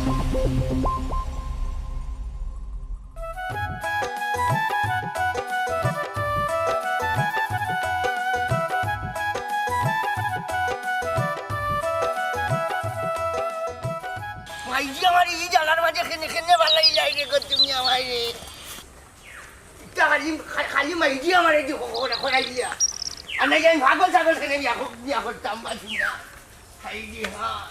মাইজি আমার এই জানার মাঝে খেনে খেনে ভালাই লাগে গো তুমি আমারে খালি খালি মাইজি আমার এই খোলাই দিয়া আর নাকি আমি পাগল ছাগল খেলে বিয়া করতাম বাসি না খাইজি হ্যাঁ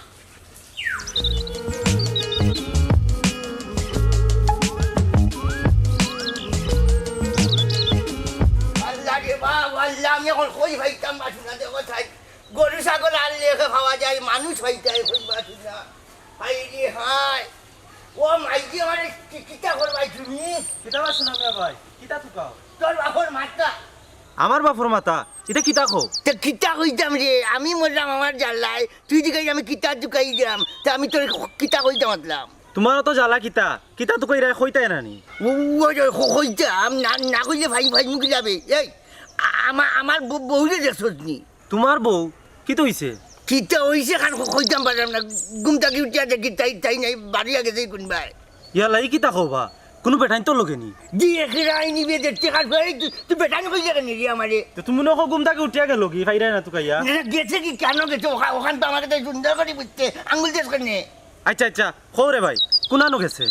আল্লাহ রে বাবা আল্লাহ আমি এখন কই ভাইতাম বাসি না দেখো তাই গরু ছাগল আনলে খাওয়া যায় মানুষ হইতাই কই বাসি না হাইরে হাই ও মাইজি আমার কিতা করবাই তুমি কিতা বাসো না মিয়া ভাই কিতা তুকাও তোর বাপর মাথা আমার বাপর মাথা এটা কিতা খো তা কিতা কইতাম রে আমি মরলাম আমার জানলাই তুই দিকে আমি কিতা ঢুকাই দিলাম তা আমি তোর কিতা কইতাম আতলাম তোমার তো জ্বালা কিতা কিতা তো কইরা কইতাই নানি কইতাম না কইলে ভাই ভাই মুখে যাবে এই আমার বউরে দেখছস নি তোমার বউ কি তো হইছে কিতা হইছে খান কইতাম পারলাম না ঘুমটা কি উঠিয়া দেখি তাই নাই বাড়ি আগে যাই কোনবাই ইয়ালাই কিতা খোবা কোনো বেটাইন তো লগে নি দিয়ে খেরাই নিবে দেখতে কাজ ভাই তুই বেটানি কই জানি রে আমারে তো তুমি নখ গুম থেকে উঠিয়া গেল কি ফাইরাই না তুকাইয়া গেছে কি কেন গেছে ওখান তো আমাকে তাই সুন্দর করে বুঝতে আঙ্গুল দেশ করে আচ্ছা আচ্ছা খো রে ভাই কোনানো গেছে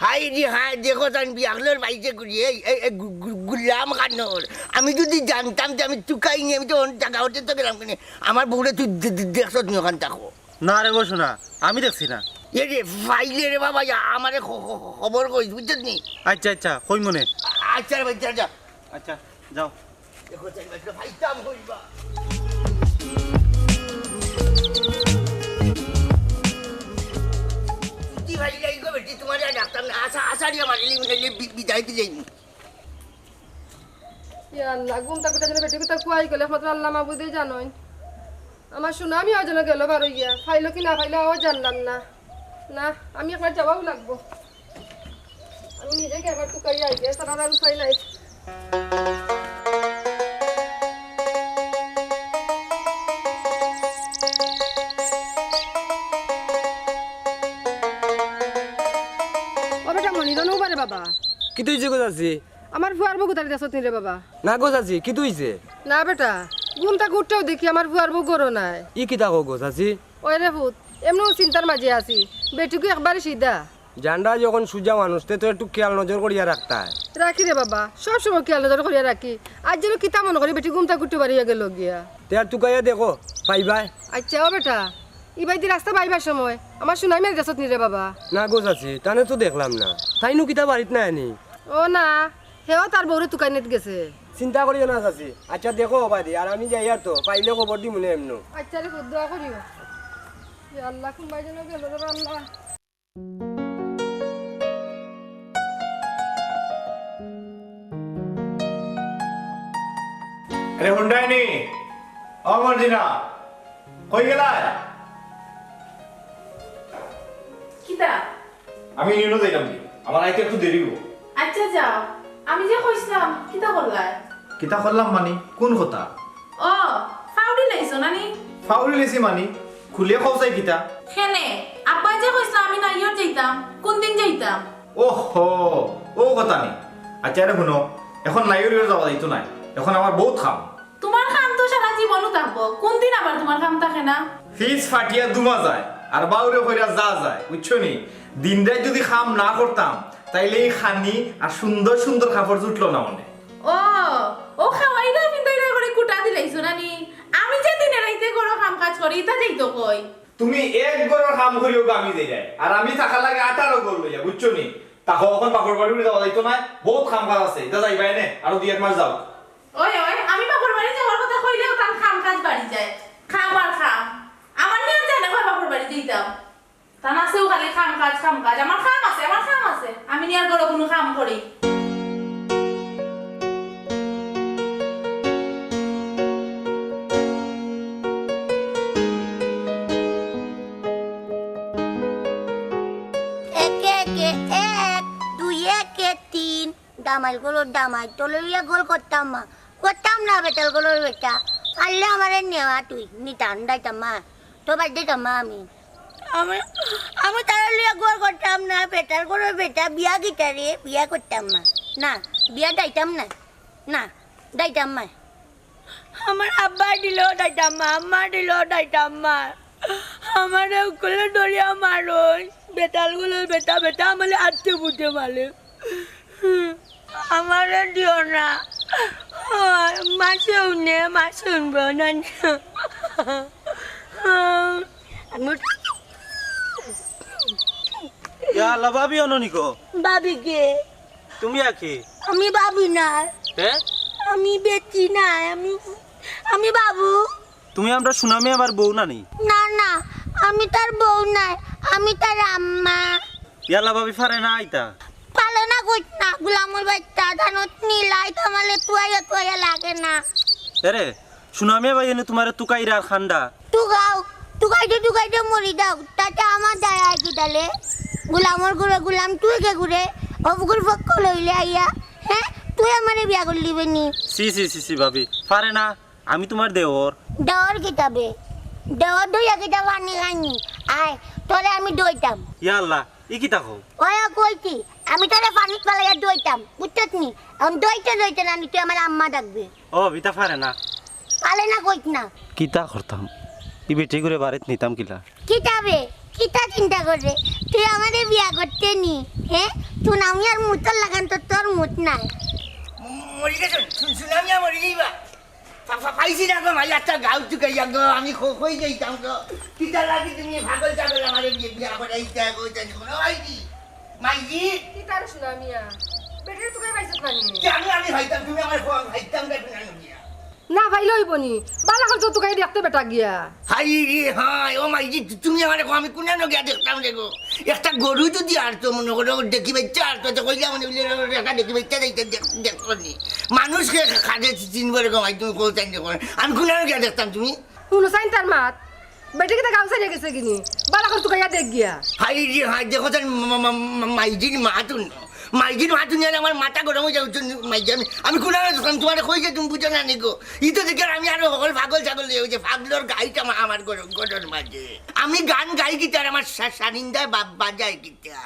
হাই রে হাই দেখো তান বিয়াগলের বাইকে করি এই গুলাম খানোর আমি যদি জানতাম যে আমি চুকাই নি আমি তো অন্য জায়গা হতে তো গেলাম কেন আমার বউরে তুই দেখছ তুমি ওখান থাকো না রে বসো না আমি দেখছি না এ রে ফাইলে রে বাবা আমারে খবর কইস বুঝছিস নি আচ্ছা আচ্ছা কই মনে আচ্ছা রে বাচ্চা যা আচ্ছা যাও দেখো তাই বাচ্চা ভাইতাম কইবা ভাই লাইগো বেটি তোমার ডাক্তার না আশা রে আমার বিদায় দিয়ে যাইনি আল্লাহ ঘুমটা কুটা যেন বেটি কুটা কুয়াই গেলে একমাত্র আল্লাহ মাবুদেই জানোই আমার শোনা আমি যেন গেল বারো গিয়া ফাইলো কি না ফাইলো ও জানলাম না না আমি একবার যাওয়াও লাগবো আমি নিজেকে একবার টুকাই আই গিয়ে তারা আর উপায় নাই ও বেটা মনিরনও পারে বাবা কি তুইছে গো চাচি আমার ফুয়ার বউ কোথায় দেখছ রে বাবা না গো চাচি কি তুইছে না বেটা ঘুমটা ঘুরতেও দেখি আমার ফুয়ার বউ গরো নাই ই কিতা কো গো চাচি ওই রে ভূত এমনিও চিন্তার মাঝে আছি বেটিকে একবারে সিধা জান্ডা যখন সুজা মানুষ তে তো একটু খেয়াল নজর করিয়া রাখতা হয় রাখি রে বাবা সব সময় খেয়াল নজর করিয়া রাখি আজ যেন কিতা মনে করি বেটি ঘুমটা ঘুরতে পারিয়া গেল গিয়া তে আর তুকাইয়া দেখো পাইবাই আচ্ছা ও বেটা ইবাইদি রাস্তা পাইবার সময় আমার শুনাই মেরে দেশত নি রে বাবা না গো চাচি তানে তো দেখলাম না তাইনু কিতা বাড়িত নাই আনি ও না হেও তার বউরে তুকাইনেত গেছে চিন্তা করিও না চাচি আচ্ছা দেখো বাদি আর আমি যাই আর তো পাইলে খবর দি মনে এমনো আচ্ছা রে খুব দোয়া করিও হে আল্লাহ কোনবাই যেন গেল রে আল্লাহ আরে হুন্ডাইনি ও মর্জিনা কই গেলা কিতা আমি নিনো যাইলাম কি আমার আইতে একটু দেরি হবো আচ্ছা যাও আমি যে কইছিলাম কিতা করলাই কিতা করলাম মানি কোন কথা ও ফাউডি লাইছো নানি ফাউলি লেছি মানি খুলিয়ে খাও চাই কিতা খেনে আব্বা যে কইছিলাম আমি নাইয়র যাইতাম কোন দিন যাইতাম ওহো ও কথা নি আচ্ছা রে শুনো এখন নাইরিও যাওয়া যাইতো নাই এখন আমার বহুত খাম তোমার কাম তো সারা জীবনও থাকবো কোন দিন আবার তোমার কাম থাকে না ফিস ফাটিয়া দুমা যায় আর বাউরে কইরা যা যায় বুঝছো নি দিন রাত যদি খাম না করতাম তাইলে এই খানি আর সুন্দর সুন্দর খাবার জুটলো না মনে ও ও খাওয়াইরা পিন্দাইরা করে কুটা দিলাইছো নানি আমি যে দিনে রাইতে গরো কাম কাজ করি তা যাইতো কই তুমি এক গড়ের কাম করিও আমি যাই যায় আর আমি থাকা লাগে 18 গড় লইয়া বুঝছো নি তাহলে এখন বাকর বাড়ি যাওয়া যাইতো না বহুত কাম কাজ আছে এটা যাইবাই নে আর 2 মাস যাও ওই ওই আমি বাপর বাড়ি যাওয়ার কথা কইলেও তার কাম কাজ বাড়ি যায় খাম আর খাম আমার নিয়ে যায় না বাপর বাড়ি যাইতাম তা না সেও খালি কাম কাজ আমার কাম আছে আমি নিয়ে আর গরো কোনো কাম করি দামাল গুলো দামাই তলিয়া গোল করতাম না বেটাল গুলোর বেটা আল্লাহ আমারে নেওয়া তুই নিতাম দাইতাম মা তো বাদ দিতাম মা আমি আমি তারা লিয়া গোল করতাম না, বেটার করে বেটা বিয়া গিটারে বিয়া করতাম না, না বিয়া দাইতাম না, না দাইতাম না। আমার আব্বা দিল দাইতাম মা, আম্মা দিল দাইতাম মা, আমার উকুলে ধরিয়া মারো, বেটালগুলো বেটা বেটা আমার আটকে বুঝে মারে, আমার দিও না, মা শুনে মা শুনবো না। ইয়া আল্লাহ ভাবি অননিকো ভাবি কে? তুমি আকি আমি ভাবি না, হ্যাঁ আমি বেটি না, আমি বাবু। তুমি আমরা সুনামি আবার বউ না নি? না না, আমি তার বউ নাই, আমি তার আম্মা। ইয়া আল্লাহ ভাবি পারে না আইতা? পালে না কইত না, গুলামর বাচ্চা ধানত নীলাই তোমালে তুয়াইয়া তুয়াইয়া লাগে না। আরে সুনামি ভাই এনে তোমারে তুকাইরা আর খান্ডা তুগাও, তুগাইতে মরি দাও, তাতে আমার দায় কি তালে? গুলামর ঘুরে গুলাম তুই কে ঘুরে অবগুল পক্ষ লইলে আইয়া, হ্যাঁ তুই আমারে বিয়া করলি বেনি? সি সি সি সি ভাবি পারে না, আমি তোমার দেওর। দেওয়ার কিতাবে দেওয়ার দইয়া কিতাব আনি খাইনি, আয় তোরে আমি দইতাম। ইয়া আল্লাহ ই কি তাকো? ওয়া কইতি আমি তোরে পানিত পালাইয়া দইতাম, বুঝছত নি? এখন দইতে না তুই আমার আম্মা ডাকবে। ও বিতা পারে না, পালে না কইত না। কিতা করতাম ই বেটি করে বাড়িত নিতাম কিলা? কিতাবে কিতা চিন্তা করে তুই আমাদের বিয়া করতে নি, হ্যাঁ তুই আমি আর মুতর লাগান তো তোর মুত নাই। মরি গেছ সুনামি মরি যাইবা পাইছি না গো মাই একটা গাউ চুকাইয়া গো আমি কই যাইতাম গো কিতা লাগি তুমি পাগল ছাগল আমারে বিয়া করাইতা গো জানি কোন আইজি মাইজি কি তার শুনা মিয়া বেটার তোকে পাইছত মানে আমি ভাইতাম তুমি আমার ভাইতাম দেখো না গিয়া না ভাই লইবনি বালা কর তো তোকে দেখতে বেটা গিয়া। হাই রে হাই ও মাইজি তুমি আমার আমি কোন না গিয়া দেখতাম দেখো একটা গরু যদি আর তো মনে করো দেখি বাচ্চা আর তো কইলা মানে রেখা দেখি বাচ্চা দেখতো নি মানুষকে খাটে চিনবো রে গমাই তুমি কোথায় চাইতে করে আমি কোন না গিয়া দেখতাম তুমি শুনো সাইন তার মাত বেটাকে তা গাও সাইয়া গেছে কিনি বালা কর তোকে দেখ গিয়া। হাই রে হাই দেখো তার মাইজির মাতুন মাইজির মাতুন আমার মাথা গরম হয়ে যাচ্ছে মাইজি আমি কোন তোমার কইছে তুমি বুঝো না নিকো ই তো দেখে আমি আরো সকল পাগল ছাগল হয়েছে পাগলোর গাইটা আমার গরম মাঝে আমি গান গাই গিতে আর আমার সানিন্দায় বাজায় গিতা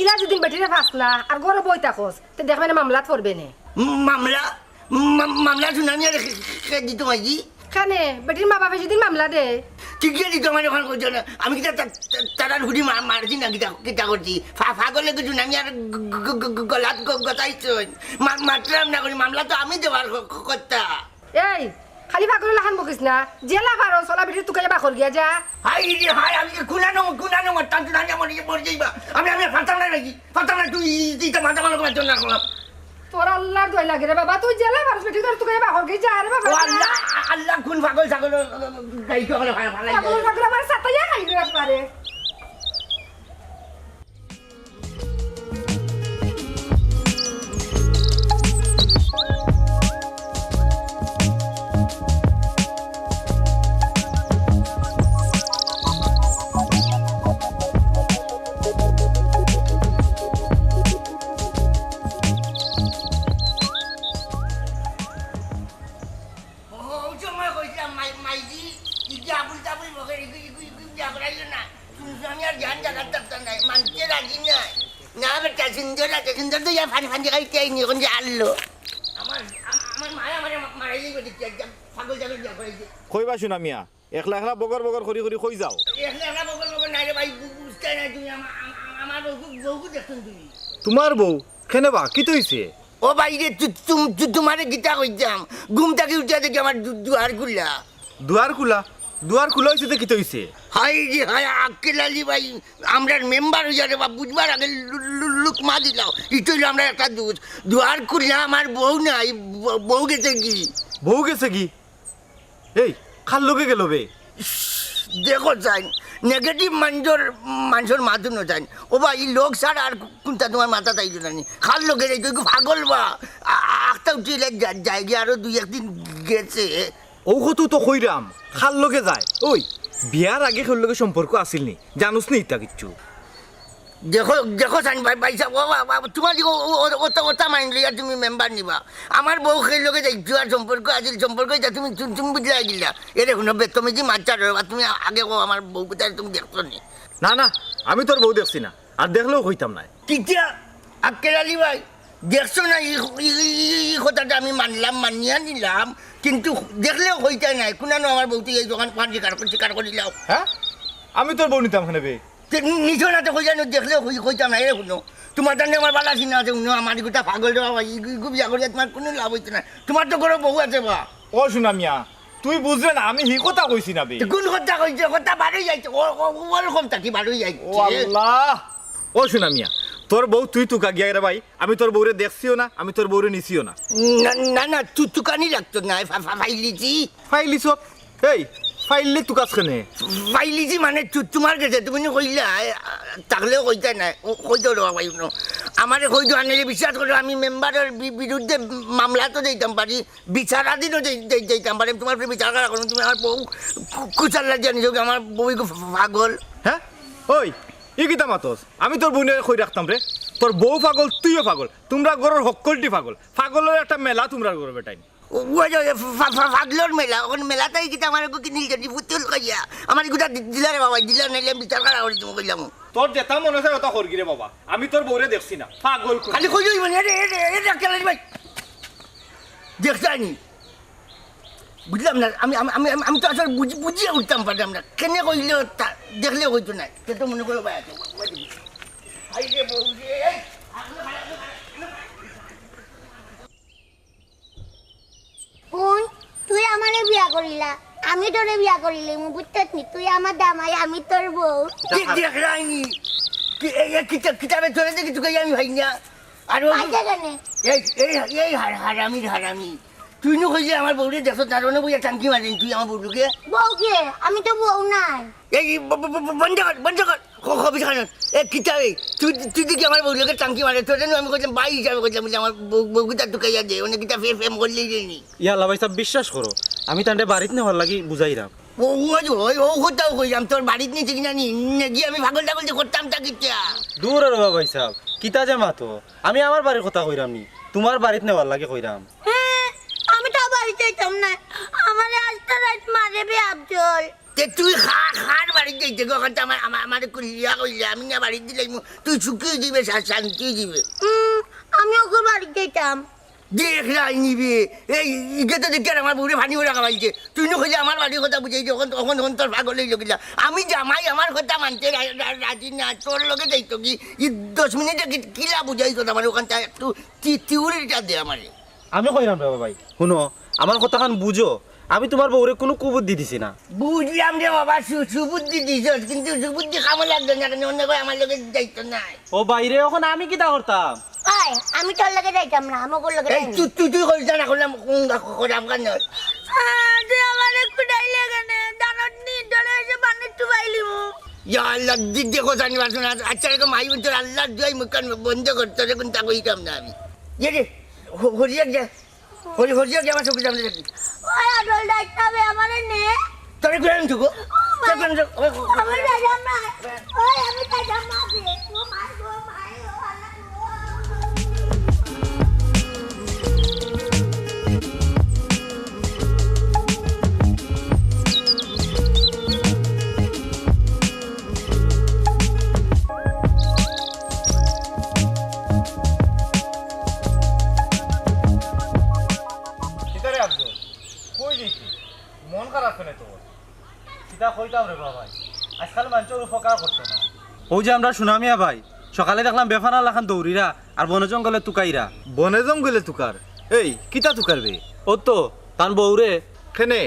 ইলা যদি বেটিরে ফাস না আর গরো বই তাকস তে দেখবে না মামলাত পড়বে না। মামলা শুনানি আর দিত মাইজি খানে বেটির মা বাবা যদি মামলা দে ঠিক আছে দিত মানে ওখানে করছো না আমি কিতা তারার ঘুরি মারছি না কিতা করছি ফাগলে কিছু না আমি আর গলাত গতাইছ মাত্রাম না করি মামলা তো আমি দেওয়ার কথা এই খালি পাগল লাখান বকিস না জেলা পারো চলা বেটির তোকে বাখর গিয়া যা। হাই রে হাই আমি কুনানো মারতাম তুই না মরে মরে যাইবা আমি ফাটাম না নাকি ফাটাম না তুই দিতে মাথা মালো করে চল না করলাম তোর আল্লাহর দয় লাগে রে বাবা তুই জেলা পারস বেটি তোকে বাখর গিয়া যা রে বাবা। ও আল্লাহ আল্লাহ কোন পাগল ছাগল গাই তো ভালো ভালো পাগল পাগল আমার সাতাইয়া খাই রে পারে। কইবা শুনা মিয়া একলা একলা বগর বগর করি করি কই যাও? তোমার বউ কেন বা কি তৈছে? ও বাইরে তোমারে গীতা কইতাম ঘুম থেকে উঠে দেখি আমার দুয়ার খুললা। দুয়ার খুলা হয়েছে তো কি তৈছে? হাই রে হাই আক্কেল আলী ভাই আমরা মেম্বার হয়ে যাবে বা বুঝবার আগে লুক মা দিলাম ইটইল আমরা একটা দুয়ার খুললা আমার বউ নাই বউ গেছে কি? বউ গেছে কি? এই খাল লোকে গেল বে? দেখো চাই নেগেটিভ মানুষের মাথুন চাই ও বা এই লোক ছাড়া আর কোনটা তোমার মাথা তাই জানি খাল লোকের এই তুই পাগল বা আখটা উঠিলে জায়গা আরো দুই একদিন গেছে ঔষধও তো কইরাম খাল লোকে যায়। ওই বিয়ার আগে খেল লোকে সম্পর্ক আসিল নি জানোস নি ইতা কিচ্ছু? দেখো দেখো সাইন ভাই ভাই সাহেব, তোমার ওটা মাইন্ড লইয়া তুমি মেম্বার নিবা। আমার বউ খেয়ে লোকে দেখছো আর সম্পর্ক আজিল সম্পর্ক এটা তুমি তুমি বুঝলে গিলা। এ দেখুন তুমি যে মাচ্চা রবা, তুমি আগে আমার বউ কোথায় তুমি দেখছো নি? না না, আমি তোর বউ দেখছি না, আর দেখলেও কইতাম না। কিটা আক্কেলালি ভাই দেখছো না, এই কথাটা আমি মানলাম, মানিয়া নিলাম, কিন্তু দেখলেও হইতে নাই। কোনানো আমার বউটি এই দোকান পান শিকার করিলাম। হ্যাঁ, আমি তোর বউ নিতাম খানে বে। নিছো না তো কই জানো, দেখলেও হইতাম না। এ শুনো, তোমার টানে আমার বালা চিনা আছে, শুনো আমার গোটা পাগল দেওয়া বিয়া করিয়া তোমার কোনো লাভ হইতে না। তোমার তো ঘরে বউ আছে বা। ও শোনা মিয়া, তুই বুঝলে না আমি হি কথা কইছি না বে। কোন কথা কইছে? কথা বাড়ই যাইছে, ওরকম থাকি বাড়ই ও যাইছে। আল্লাহ, ও শোনা মিয়া, তোর বউ তুই তুকা গিয়া রে ভাই, আমি তোর বউরে দেখছিও না, আমি তোর বউরে নিছিও না। না না তুকানি লাগতো না, ফাইলিছি ফাইলিছ এই ফাইললে তুকাস খানে ফাইলিছি মানে তোমার কাছে তুমি কইলা থাকলেও কইতা নাই, কইতে রবা ভাই। আমারে কইতো আনলে বিশ্বাস করো, আমি মেম্বারের বিরুদ্ধে মামলা তো দিতাম পারি, বিচারাধীনও দিতাম পারি। তোমার বিচার করা করুন, তুমি আমার বউ কুচার লাগিয়ে নিছো, আমার বউ পাগল। হ্যাঁ ওই ই কিতা মাতস, আমি তোর বোনের কই রাখতাম রে। তোর বউ পাগল, তুইও পাগল, তোমরা গরুর হকলটি পাগল। পাগলের একটা মেলা তোমরা গরু বেটাই। পাগলোর মেলা, ওখানে মেলাটাই কিন্তু আমার কিনিল যদি পুতুল কইয়া আমার গোটা দিলারে বাবা, দিলার নাইলে বিচার করা করি তুমি কইলাম। তোর যেটা মনে হয় ওটা করগি রে বাবা, আমি তোর বউরে দেখছি না, পাগল খালি কই যাই মানে ভাই দেখতানি বুঝলাম না। আমি আমি আমি তো আসলে বুঝিয়ে উঠতাম পারতাম না, কেন কইলে দেখলে হইতো না। সে তো মনে করো ভাই আছে কোন তুই আমারে বিয়া করিলা, আমি তোরে বিয়া করিলে মু বুঝতে নি, তুই আমার দামাই আমি তোর বউ। দেখলাইনি কিতাবে চলে দেখি তুই আমি ভাই না। আর আইতা কেনে এই হারামি হারামি তুই নো কইলে আমার বউরে দেখো, তার মানে বইয়া টাঙ্কি মারেন তুই আমার বউকে। বউকে আমি তো বউ নাই। এই বন্ধ কর খবিস খান। এ কিতাবে তুই দেখি আমার বউকে টাঙ্কি মারে, তোর জন্য আমি কইলাম ভাই হিসাবে কইলাম বলে আমার বউকে ঢুকাইয়া দে, অনেক কিতা ফেম করলেই দেয়নি। ইয়াল্লা ভাই সাহেব বিশ্বাস করো, আমি তান্ডে বাড়িতে নেওয়ার লাগি বুঝাইরাম। ও কোথাও কইলাম তোর বাড়িতে নিয়েছি কিনা নি গিয়ে আমি পাগল টাগল যে করতাম তা কিতা। দূর আর ভাই সাহেব কিতা যে মাতো, আমি আমার বাড়ির কথা কইরাম নি, তোমার বাড়িতে নেওয়ার লাগে কইরাম। হ্যাঁ আমি তো বাড়িতে যাইতাম না, আমারে আজটা রাত মারে বে আফজল। তুই খার বাড়ি যাইতে গখন আমার কুলিয়া কইলে আমি না বাড়ি দিলে তুই সুখী দিবে শান্তি দিবে। আমি ওকে বাড়ি যাইতাম। দেখ নিবে এই ইগে তো দেখি আমার বউরে ফানি করে খাওয়াইছে, তুই না কইলে আমার বাড়ির কথা বুঝাই তখন তখন তখন তোর পাগল হইল কিনা। আমি জামাই আমার কথা মানতে রাজি না, তোর লগে যাইতো কি 10 মিনিটে কিলা বুঝাইতো আমার ওখানটা একটু তিউরিটা দে আমারে। আমি কইরাম রে ভাই, শুনো আমার কথাখান বুঝো, আমি তোমার বউরে কোনো কুবুদ্ধি দিছি না। বুঝলাম রে বাবা, সুবুদ্ধি দিছ, কিন্তু সুবুদ্ধি কামে লাগবে না, কেন অন্য আমার লগে যাইতো নাই। ও বাইরে ওখানে আমি কিতা করতাম? আয় আমি তোর লগে যাইতাম না, আমি ওর লগে তুই কইছ না করলাম করাম কেন? তুই আমারে কুড়াইলে কেন দানত নি ডলে এসে পানি টুবাইলি মু। ইয়া আল্লাহ দেখো জানি পারছো না। আচ্ছা এরকম মাই তোর আল্লাহ দুয়াই মুখান বন্ধ করতে হবে, কিন্তু তা কইতাম না আমি। ইয়ে রে হরিয়া যা হরিয়া যা আমার চোখে সামনে দেখি ওই আদল ডাইতাবে আমারে নে। তোরে কইলাম তো গো আমি যাইতাম না, ওই আমি যাইতাম না রে। ও মাই গো মাই ও আল্লাহ মন খারাপ কেন তোর? কিতা কইতাম রে ভাই, আজকাল মানুষের উপকার করতো না। ও যে আমরা সুনামিয়া ভাই সকালে দেখলাম বেফানা লাখান দৌড়িরা আর বনে জঙ্গলে তুকাইরা। বনে জঙ্গলে তুকার? এই কিতা তুকার বে? ও তো তান বউরে খেনে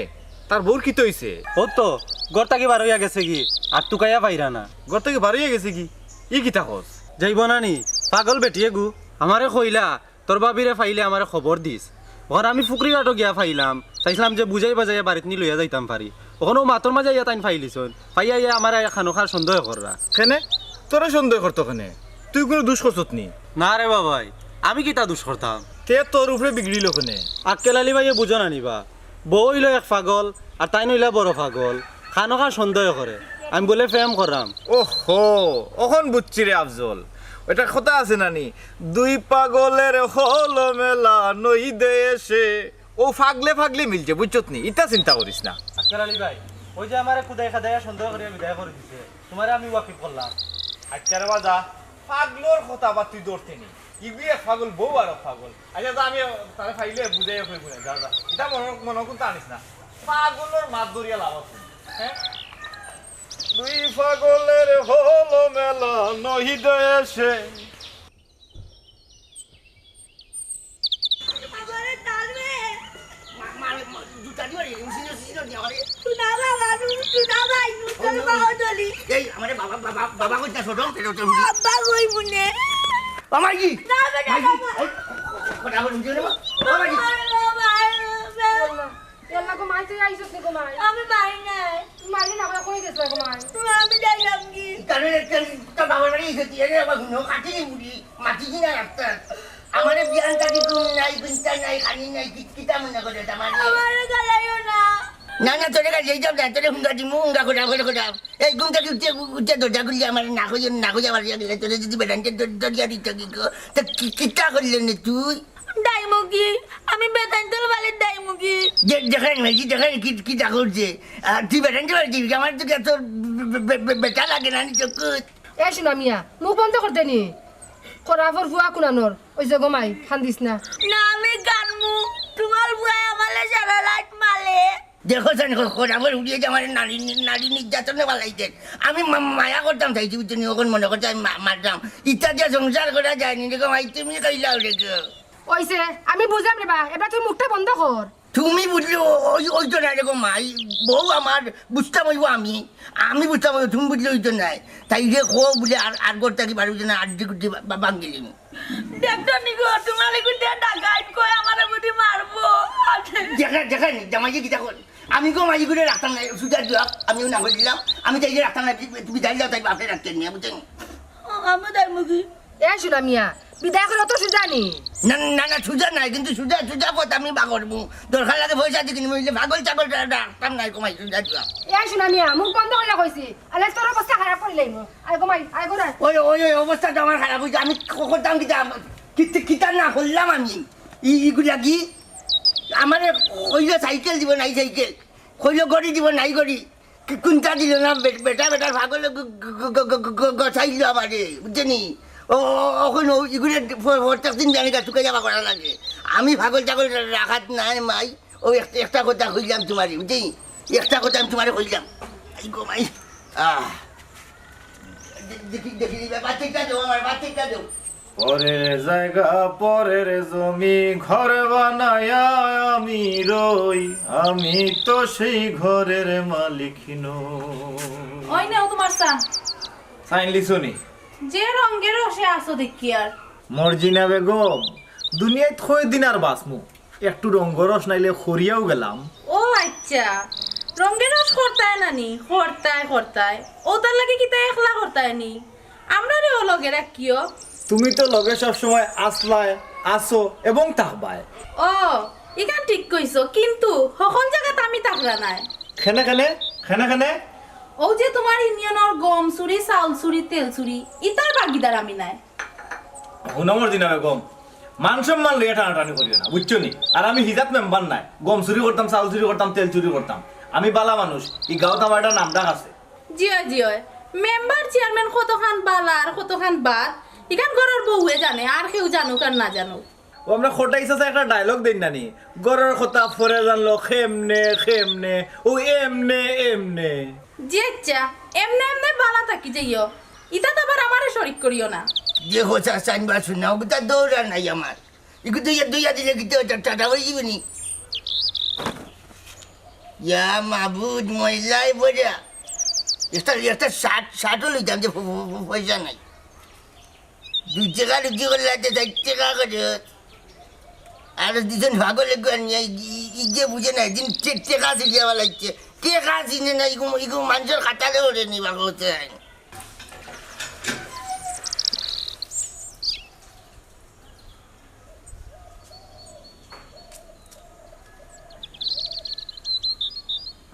তার বউর কি হইছে? ও তো ঘর থাকি বার হইয়া গেছে কি আর তুকাইয়া পাইরা না। ঘর থেকে বাড়িয়ে গেছে কি? ই কিতা কস? যাইব না নি পাগল বেটিয়ে গু, আমারে কইলা তোর বাবিরে ফাইলে আমারে খবর দিস। ওখানে আমি ফুকরি ঘাটও গিয়া ফাইলাম, চাইছিলাম যে বুঝাই বাজাইয়া বাড়িতে নি লইয়া যাইতাম পারি। ওখানেও মাতর মাঝে ইয়া তাইন ফাইলিছন, পাইয়া ইয়া আমার খানো খার সন্দেহ কররা। খেনে তোরা সন্দেহ করতো খেনে? তুই কোনো দুষ করছত নি? না রে বাবাই, আমি কি তা দুষ করতাম? তে তোর উপরে বিগড়িল খেনে? আক্কেল আলী ভাইয়ে বুঝো না নিবা, বউ হইল এক পাগল আর তাই নইলা বড় পাগল, খানো খার সন্দেহ করে। আমি বলে প্রেম করাম। ওহো ওখন বুঝছি রে আফজল, ওটা কথা আছে নানি, দুই পাগলের হল মেলা নই দেশে, ও ফাগলে ফাগলে মিলছে বুঝছত নি, ইটা চিন্তা করিস না। আক্কেল আলী ভাই, ওই যে আমারে খুদাই খাদাইয়া সন্দেহ করিয়া বিদায় করে দিছে, তোমারে আমি ওয়াকিফ করলাম। আচ্ছা রে বাজা, পাগলোর কথা বা তুই ধরতে নি, ইবি এক পাগল বউ আর এক পাগল। আচ্ছা যা, আমি তারে ফাইলে বুঝাই কই বুঝাই যা যা, এটা মনে কোন আনিস না, পাগলের মাত ধরিয়া লাভ আছে। হ্যাঁ, দুই পাগলের হল মেলা নই দেশে। দুটা দিও রে, উসিনো সিনো দি আমারে। শুনা বাবা শুনা ভাই নুতন বাবা দলি এই আমারে বাবা বাবা বাবা কইতা ছোট পেটো আব্বা কই মুনে আমাজি না বেটা কথা বল বুঝিও না আমাজি ইয়াল্লা গো মাই তুই আইছত নি গো মাই? আমি পাই নাই তুই মাইলে না করে কই গেছ গো মাই? আমি যাইলাম কি কারণ একটা বাবার বাড়ি এসেছি এর আবার হুনো কাটি মুড়ি মাটি কিনা রাস্তা আমারে বিয়ান কাটি গুম নাই গুনতা নাই খানি নাই কিটা মনে করে তামারে আমার গালাইও না না না তোরে কাছে এই যাব না তোরে হুঙ্গা দিমু হুঙ্গা করে এই গুমটা উঠে উঠে দরজা খুললি আমার না কই আমার গেলে তোরে যদি বেদান্তে দরজা দিতে কি তো কিটা করলেন তুই দাইমুগি আমি বেতান্তল বালে দাইমুগি দেখেন কি টা করছে তুই বেদান্তে পারছিস আমার তো এত বেটা লাগে না চকুত এ শুনা মিয়া মুখ বন্ধ করতে নি খরাফর ফুয়া কুনানোর ওই যে গো মাই খান্দিস না। না আমি গানমু তোমার বুয়া আমালে সারা রাত মালে দেখো জানি খোঁজাবার উড়িয়ে যে আমার নারী নির্যাতনে পালাইতেন আমি মায়া করতাম চাইছি বুঝছি ওখন মনে করতে আমি মারতাম ইচ্ছা দিয়ে সংসার করা যায়নি দেখো ভাই তুমি কইলাও দেখো ওইছে আমি বুঝাম রে বা, এবার তুই মুখটা বন্ধ কর। তুমি বুঝলি ওই তো নাই দেখো মাই বউ আমার বুঝতাম হইব আমি বুঝতাম হইব তুমি বুঝলে ওই তো নাই তাই যে খো বলে আর করতে কি পারবি না আর দিকে বাঙ্গিলি দেখতো নিগো তোমার গুটিয়া ডাকাইত কই আমারে বুটি মারবো দেখেন জামাই কি দেখুন আমি গো মাই করে রাখতাম না সুজার দিয়া আমিও না দিলাম আমি তাই রাখতাম না তুমি যাই যাও তাই বাপে রাখতেন না বুঝছেন আমি দাইমুগি এ শুনা মিয়া বিদায় করে তো সুজানি না সুজা নাই কিন্তু সুজা পথ আমি বাগরবো দরকার লাগে পয়সা দিয়ে কিনে মইলে পাগল ছাগল রাখতাম নাই কমাই সুজা দিয়া এ শুনা মিয়া মুখ বন্ধ করে কইছি আলে তোর অবস্থা খারাপ করে লাইমু I go my I go না ওই অবস্থাটা আমার খারাপ হয়েছে আমি করতাম কিতা না করলাম আমি ইগুলা কি আমার কইল সাইকেল দিব নাই সাইকেল কইল গড়ি দিব নাই গড়ি কোনটা দিল না বেটার ভাগলে গছাইল আমারে বুঝছেনি ওখানে ইগুলো প্রত্যেক দিন জানি চুকে যাওয়া করা লাগে আমি ভাগল চাগল রাখাত নাই মাই ও একটা কথা কইলাম তোমারে বুঝছি একটা কথা আমি তোমারে কইলাম এই গো মাই দেখি বাচ্চাটা দেবো আমার বাচ্চাটা দেবো পরের জায়গা পরের জমি ঘর বানায়া আমি রই, আমি তো সেই ঘরের মালিক নই। ওই নাও তোমার চা। সাইন লিসুনি যে রঙের রসে আসো দেখি আর মর্জিনা বেগম, দুনিয়ায় থই দিন আর বাসমু, একটু রঙ্গরস নাইলে খরিয়াও গেলাম। ও আচ্ছা, রঙের রস করতায় নানি করতায় ও তার লাগে কি তাই একলা করতায় নি আমরা রে ও লগের কিও তুমি তো লগে সব সময় আসলায় আসো এবং থাকবায়। ও ইখান ঠিক কইছো, কিন্তু সকল জায়গাতে আমি থাকলা নাই। খেনে ও যে তোমার ইউনিয়নের গম চুরি চাউল চুরি তেল চুরি ইতার ভাগিদার আমি নাই। হুনামর দিনা বেগম, মান সম্মান লইয়া টানাটানি করিও না বুঝছো নি। আর আমি হিজাত মেম্বার নাই, গম চুরি করতাম চাউল চুরি করতাম তেল চুরি করতাম, আমি বালা মানুষ। এই গাঁৱত আমার একটা নাম ডাক আছে। জিয় মেম্বার চেয়ারম্যান কতখান বালা আর কতখান বাদ ইখান ঘরের বউয়ে জানে, আর কেউ জানুক আর না জানুক। ও আমরা খোটা ইচ্ছা একটা ডায়লগ দিন নানি, গরের কথা ফরে জানলো খেমনে ও এমনে জি আচ্ছা, এমনে বালা থাকি যাইও, ইটা তো আবার আমারে শরিক করিও না। যে হোসা সাইনবা শুনা ওটা দৌড়া নাই আমার একটু দুইয়া দিলে কিন্তু টাটা হয়ে যাবে নি ইয়া মাবুদ মহিলাই বোঝা একটা শার্টও লইতাম যে পয়সা নাই 2 টাকা লুচি করলে 4 টাকা করে আর দুজন ভাগলে ইগে বুঝে না একদিন টেকা সিরিয়াবা লাগছে টেকা চিনে না ইগু মানুষের খাতালে ওরে নি ভাগ হচ্ছে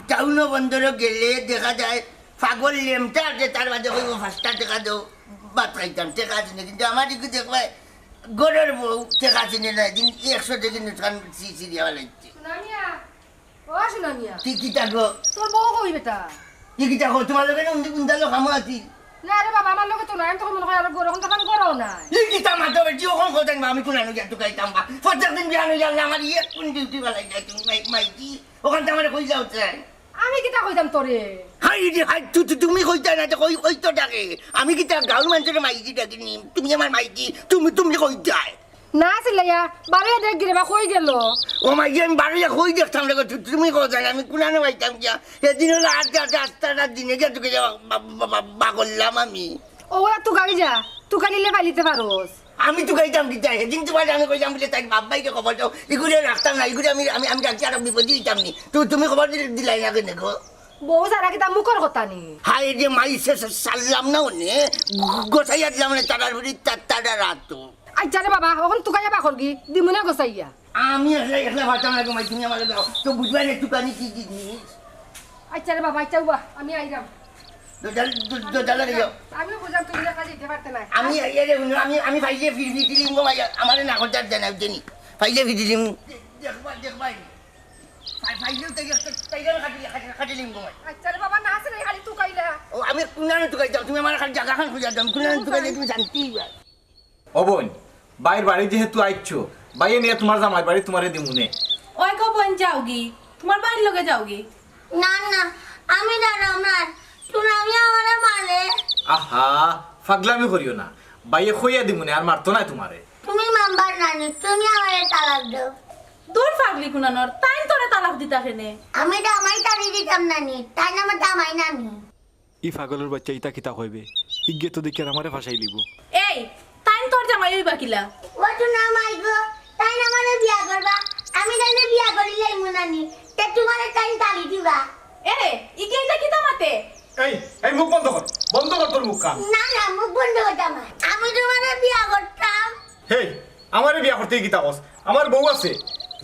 টাউন বন্দরে গেলে দেখা যায় পাগল লেমটা যে তার বাদে কইব 5 টাকা দাও ভাত খাইতাম টাকা আছে না কিন্তু আমার দিকে দেখবে গরের বউ টাকা আছে না দিন 100 টাকা নুকসান সিসি দিয়া লাগছে সুনামিয়া ও সুনামিয়া কি কি টাকা তোর বউ কই বেটা কি টাকা তোমার লগে উন্দি উন্দালো খামো আছি না রে বাবা আমার লগে তো নাই আমি তো মনে হয় আর গরম তখন গরম নাই কি তা মাতো বেটি ওখন কোথায় আমি কোন আনো যাতো কাইতাম বা প্রত্যেকদিন বিয়ানো জানলে আমার এক কোন ডিউটি বালাই যায় তুমি মাইকি ওখান থেকে আমার কই যাও চাই আমি কিটা কইতাম তোরে হাই রে হাই তুমি কইতা না কই কই তো ডাকে আমি কি তা গাউল মানুষের মাইকি ডাকি নি তুমি আমার মাইকি তুমি কইতা না সিলাইয়া বারে দেখ গিরে বা কই গেল ও মাইকি আমি বাড়িয়া কই দেখতাম রে তুমি কইতা না আমি কোন আনো পাইতাম কি এদিন হলো 8টা দিনে গিয়ে তোকে বাগল্লাম আমি ও তুই গাড়ি যা তুই গাড়িলে পালিতে পারোস আমি তো গাইতাম কি চাই সেদিন তোমার আমি কইতাম বলে তাই বাবাইকে খবর দাও এগুলো রাখতাম না এগুলো আমি আমি আমি রাখছি আর বিপদে দিতাম নি তুমি খবর দিলাই না কেন দেখো বউ যারা কিতা মুখর কথা নি হাই রে মাইসে সারলাম না ওনে গোসাইয়া দিলাম না তারার বুড়ি তারা রাত আচ্ছা রে বাবা এখন তুই গাইয়া বাখর গি দিমুনা গোসাইয়া আমি একলা ভাবতাম না তোমায় তুমি আমার দাও তো বুঝবা না তুকানি কি জিনিস আচ্ছা রে বাবা আচ্ছা উবা আমি আইরাম দোদালা রে আমিও বুঝাম তুমি লেখা যেতে পারতে না আমি আমি ফাইলে ফিরিলিম গো মাইয়া আমার না করতে জানাও জানি ফাইলে ফিরিলিম দেখবা ফাইলে তাইলে খাটিলিম গো মাই আচ্ছা রে বাবা না আসলে খালি তুই গাইলা ও আমি কুনানো তুকাই যাও তুমি আমার খালি জায়গা খান খুঁজা দাও কুনানো তুকাইলে তুমি জানতেই ও বোন বাইর বাড়ি যেহেতু আইছো বাইয়ে নিয়ে তোমার জামাই বাড়ি তোমারে দিমুনে ওই গো বোন যাওগি তোমার বাড়ির লগে যাওগি না না আমি দাঁড়াম না সুনামি আমারে মারে আহা ফাগলামি করিও না বাইয়ে খইয়া দিমুনে আর মারতো না তোমারে তুমি মেম্বার নানি তুমি আমারে তালাক দাও দূর ফাগলি কুনানোর তাই তোরে তালাক দিতা কেনে আমি দামাই তাড়ি দিতাম নানি তাই নামে দামাই নানি ই পাগলের বাচ্চা ইতা কিতা কইবে ইগে তো দেখে আমারে ফাঁসাই লিব এই তাই তোর জামাই হইবা কিলা ও তো নাম আইগো তাই আমারে বিয়া করবা আমি তাইলে বিয়া করি যাইমু নানি তে তোমারে তাই তাড়ি দিবা এরে ইকে এটা কিতা মাতে এই মুখ বন্ধ কর তোর মুখ কান না না মুখ বন্ধ করতাম না। আমি তোমারে বিয়া করতাম হেই আমারে বিয়া করতে গিতা কস আমার বউ আছে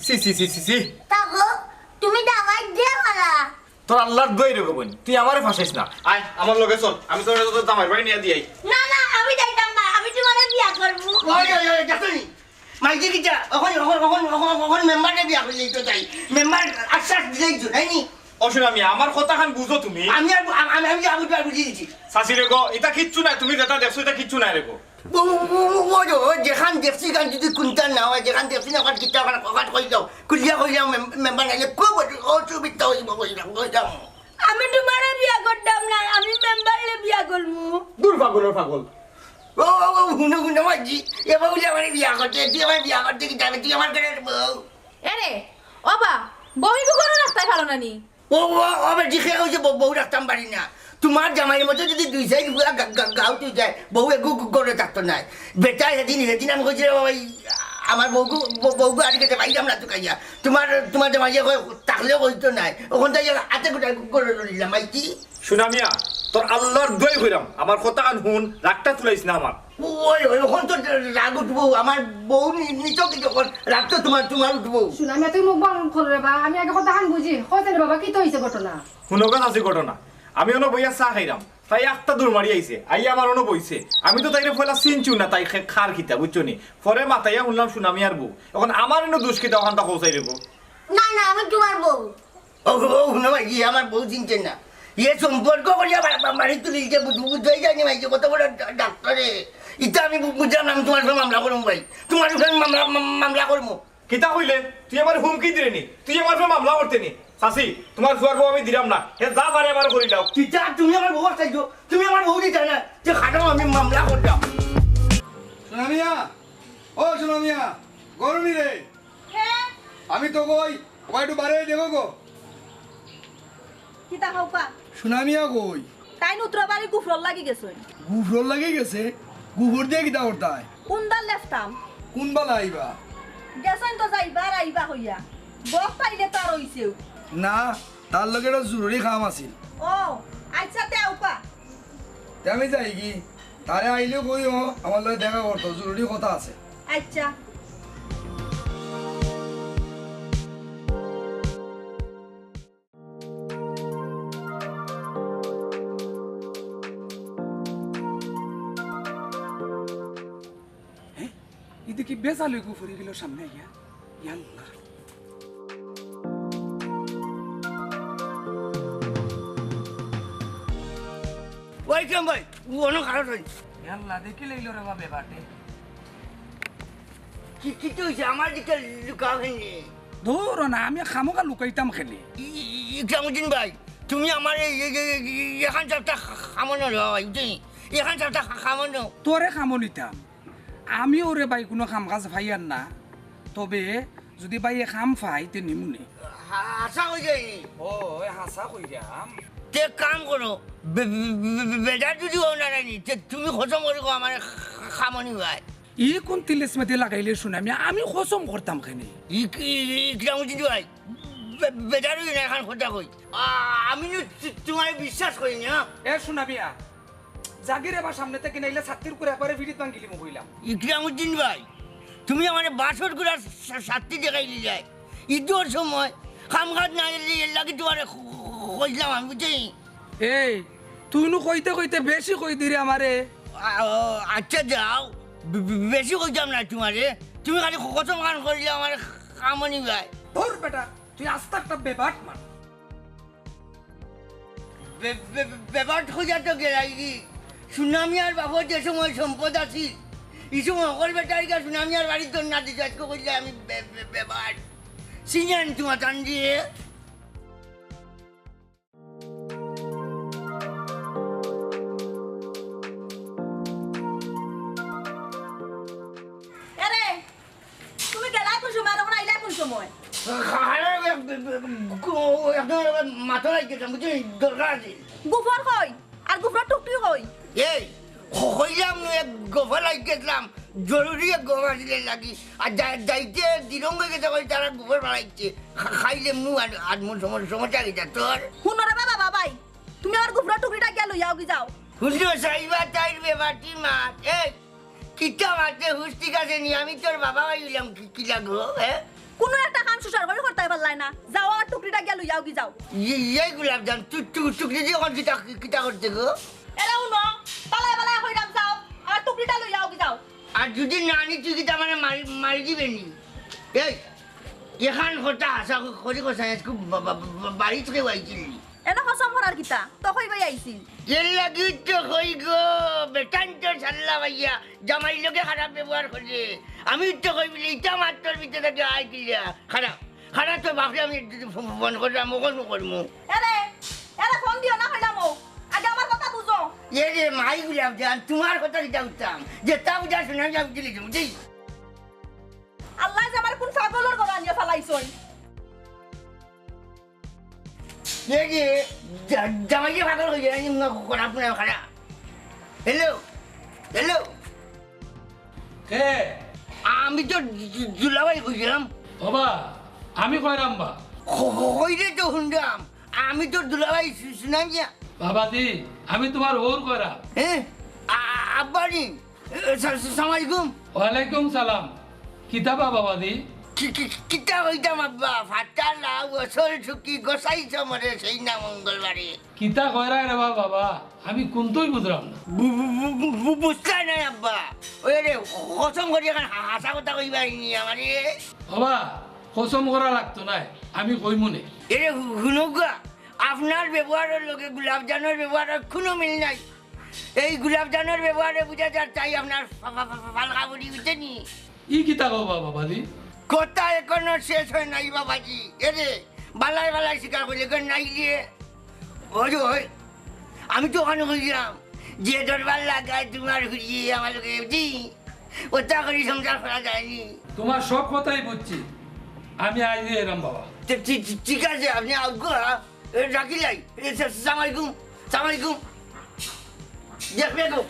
সি সি সি সি সি তাগো তুমি দামাই দে মালা তোর আল্লাহর দই রে বোন তুই আমারে ফাঁসাইস না আয় আমার লগে চল আমি তোর জামাই বাড়ি নিয়ে দিই না না আমি যাইতাম না আমি তোমারে বিয়া করবো ওই দেখনি মাইজি কিটা ওখন মেম্বারে বিয়া করলে তো তাই মেম্বার আশ্বাস দিয়েছো তাই নি অশুন আমি আমার কথা খান বুঝো তুমি আমি আবু বুঝিয়ে দিচ্ছি সাসি রে গো এটা কিচ্ছু নাই তুমি যেটা দেখছো এটা কিচ্ছু নাই রে গো যেখান দেখছি গান যদি কুন্তার না হয় যেখান দেখছি না ওখান কিটা ওখান কই যাও কুলিয়া কই যাও মেম্বার নাইলে খুব অসুবিধা হইব কই যাও আমি তোমারে বিয়া করতাম না আমি মেম্বারে বিয়া করবো দূর পাগল ও হুনো মাঝি এবার বলে আমার বিয়া করতে তুই আমার বিয়া করতে কি যাবে তুই আমার ঘরের বউ এরে ওবা বই গো করো রাস্তায় ভালো নানি ও আবার জিখে হয়েছে বউ রাখতাম পারি না তোমার জামাইয়ের মতো যদি 2 সাইড পুরা গাও তুই যায় বউ এগু করে থাকতো না বেটা সেদিন আমি কইছি ওই আমার বউকে আটকে পাইলাম না তো কাইয়া তোমার জামাই থাকলেও কইতো নাই ওখান থেকে হাতে গোটা করে দিলাম মাইকি সুনামিয়া তোর আল্লাহর দই কইরাম আমার কথা কান হুন রাগটা তুলাইছ না আমার ওই ওখান তো রাগ উঠবো আমার বউ নিচ কি যখন রাগতো তোমার উঠবো সুনামি তুই মুখ বন্ধ করে রে বা আমি আগে কথা হান বুঝি কইতে রে বাবা কি তো হইছে ঘটনা হুনগান আছে ঘটনা আমি অন বইয়া চা খাইরাম তাই একটা দূর মারি আইছে আই আমার অন বইছে আমি তো তাইরে ফলা চিনছু না তাই খার খিতা বুঝছো নি পরে মাথাইয়া শুনলাম সুনামি আর বউ এখন আমার এনে দুষ খিতা ওখানটা পৌঁছাই রেবো না না আমি তোমার বউ ও শুনো ভাই আমার বউ চিনছেন না ইয়ে সম্পর্ক করিয়া বাড়ি তুলিছে বুঝতে যায়নি ভাই কত বড় ডাক্তারে ইটা আমি বুঝলাম না আমি তোমার উপরে মামলা করবো ভাই তোমার উপরে মামলা করবো কিতা কইলে তুই আমার হুমকি দিলে নি তুই আমার উপরে মামলা করতে নি চাচি তোমার ফুয়ার বউ আমি দিলাম না হে যা পারে আমার করি দাও কিটা তুমি আমার বউ চাইছো তুমি আমার বউ দিতে না যে খাটাও আমি মামলা করতাম সুনামিয়া ও সুনামিয়া গরুনি রে হ্যাঁ আমি তো কই ওই একটু বারে দেখো গো কিতা খাওপা সুনামিয়া কই তাই নুত্র বাড়ি গুফরল লাগি গেছে গুফর লাগে গেছে গুফর দিয়ে কিতা করতায় কুন্দাল লেফতাম কোন বালা আইবা গেছেন তো যাইবার আইবা হইয়া বক পাইলে তার হইছেও না তার লগে একটা জরুরি কাম আছিল ও আচ্ছা দেওপা তে আমি যাই কি তারে আইলেও কই আমার লগে দেখা করতো জরুরি কথা আছে আচ্ছা দেখি বেজালে গু ফুরি গেল সামনে ইয়া ইয়াল্লাহ ওয়েলকাম ভাই কোনো কারণ নেই ইয়াল্লাহ দেখি লইল রে বাবা বাটে কি হয়েছে আমার দিকে লুকাবেনি দূর না আমি খামোকা লুকাইতাম খেলে ইকরামুদ্দিন ভাই তুমি আমার এখান চাপটা খামানো ভাই বুঝলি এখান চাপটা খামানো তোরে খামো নিতাম আমি ওরে বাই কোনো খাম কাজ ভাইয়ার না তবে যদি বাই খাম ফাই তে নিমুনে হাসা হয়ে যায়নি ও হাসা কইরাম তে কাম করো বেজার যদি ও নারায়নি তুমি খসম করে আমার খামনি ভাই ই কোন তিলেস মেতে লাগাইলে শুনে আমি খসম করতাম খেনে ইকরামুদ্দিন ভাই বেজার হই না এখন কথা কই আমি তোমার বিশ্বাস করি না এ শোনাবিয়া জাগিরে বা সামনে থেকে নাইলে ছাত্রীর করে একবারে ভিডিত ভাঙ্গিলি মো কইলাম ইকরামুদ্দিন ভাই তুমি আমার বাসর গুলা সাথী দেখাইলি যায় ঈদের সময় খামঘাট না এলে এর লাগে তোমার কইলাম আমি বুঝছি এই তুই নু কইতে কইতে বেশি কই দিরে আমারে আচ্ছা যাও বেশি কইতাম না তোমারে তুমি খালি কসম খান করিলে আমার কামনি ভাই ধর বেটা তুই আস্তে একটা বেবাট মান ব্যাপার খোঁজা তো গেলাই কি সুনামি আর বাবর যে সময় সম্পদ আছি এই সময় অকল বেটারিকা সুনামি আর বাড়ির জন্য না দিতে আজকে কইলে আমি ব্যাপার সিনিয়র তোমার টান দিয়ে এরে তুমি গেলা কোন সময় তখন আইলা কোন সময় মাথা লাগিয়েছিলাম বুঝলি দরকার আছে গুফর কই আর গুফর টুকটি কই এই হইলাম এক গোফা লাগিয়েছিলাম জরুরি এক গোফা দিলে লাগি আর যাইতে দিরঙ্গ গেছে কই তারা গোবর বাড়াইছে খাইলে মু আর মন সমস্যা গেছে তোর হুনরে বাবা বাবাই তুমি আর গুফর টুকরিটা গেল যাও কি যাও হুসলো সাইবা তাইর বেবাটি মাছ এই কিটা মাছে হুস্তি কাছে নি আমি তোর বাবা হইলাম কি লাগো হ্যাঁ কোনো একটা কাম সুসার করে করতে পারলাই না যাও আর টুকরিটা গেল যাও কি যাও এই গুলাব জান টুকরি দিয়ে এখন কিটা করতে গো এরা উনো পালায় পালায় কইরাম যাও আর টুকরিটা লই যাও কি যাও আর যদি নানি তুই কিটা মানে মারি দিবেনি এই এখান কথা আশা করি কথা আজকে বাড়ি থেকে আইছিলি এনা কসম করার কিতা তো কই ভাই আইছিল এর লাগি তো কই গো বেটান তো ছাল্লা ভাইয়া জামাই লোকে খারাপ ব্যবহার করে আমি তো কই বলি ইটা মাত্র ভিতরে থেকে আই দিলা খারাপ তো বাপরে আমি ফোন করলাম ওকে করবো এরে এরে ফোন দিও না কইলাম ও আগে আমার কথা বুঝো এ রে মাই গুলাব জান তোমার কথা দিতে উঠতাম যে তা বুঝা শুনে আমি দিলি বুঝি আল্লাহ যে আমার কোন ছাগলের গলা নিয়ে ফালাইছই ये जी जमाई भागल हो जाए ना कोना पुना खड़ा हेलो हेलो কে আমি তো জুলাবাই কইলাম বাবা আমি কইরাম বা কইরে তো হুন্ডাম আমি তো দুলাবাই শুনাই যা বাবাজি আমি তোমার ওর কইরাম হ্যাঁ আব্বানি আসসালামু আলাইকুম ওয়ালাইকুম সালাম কিতাবা বাবাজি কিতা হইতাম আব্বা ফাটা লাউ অসল ছুকি গোসাই সমরে সেই না মঙ্গলবারে কিতা কইরা রে বাবা আমি কোনটোই বুঝলাম না বুঝতে নাই আব্বা ওই রে কসম করি এখন হাসা কথা কইবারিনি আমারে বাবা কসম করা লাগতো না আমি কইমুনে এরে শুনুকা আপনার ব্যবহারের লোকে গোলাপজানের ব্যবহারের কোনো মিল নাই এই গোলাপজানের ব্যবহারে বুঝা যার চাই আপনার ফালকা বলি বুঝেনি ই কিতা কবা বাবাজি কথা এখনো শেষ হয় নাই বাবাজি এরে বালাই বালাই শিকার করলে নাই দিয়ে ওই আমি তো ওখানে হইলাম যে দরবার লাগায় তোমার ঘুরিয়ে আমার লোকে বুঝি ওটা করি সংসার করা যায়নি তোমার সব কথাই বুঝছি আমি আজ এরাম বাবা ঠিক আছে আপনি আউগো রাখি লাই সালামালাইকুম সালামালাইকুম দেখবে গো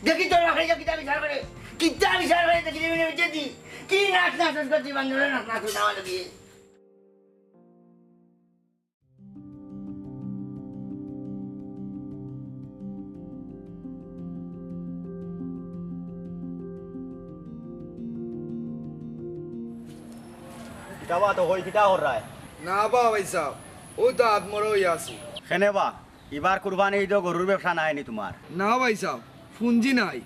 দেখি তো রাখে যা কিতা বিচার করে দেখি দেবে বুঝেছি কি নাচ নাচ করছি বান্ধব নাচ নাচ আমার লোকে যাবা তো কই কিটা কর রায় না বা ভাই সাহেব ওই তো আত্মরা হয়ে আছি কেনে বা এবার কুরবানি ঈদ গরুর ব্যবসা নাই নি তোমার না ভাই সাহেব পুঞ্জি নাই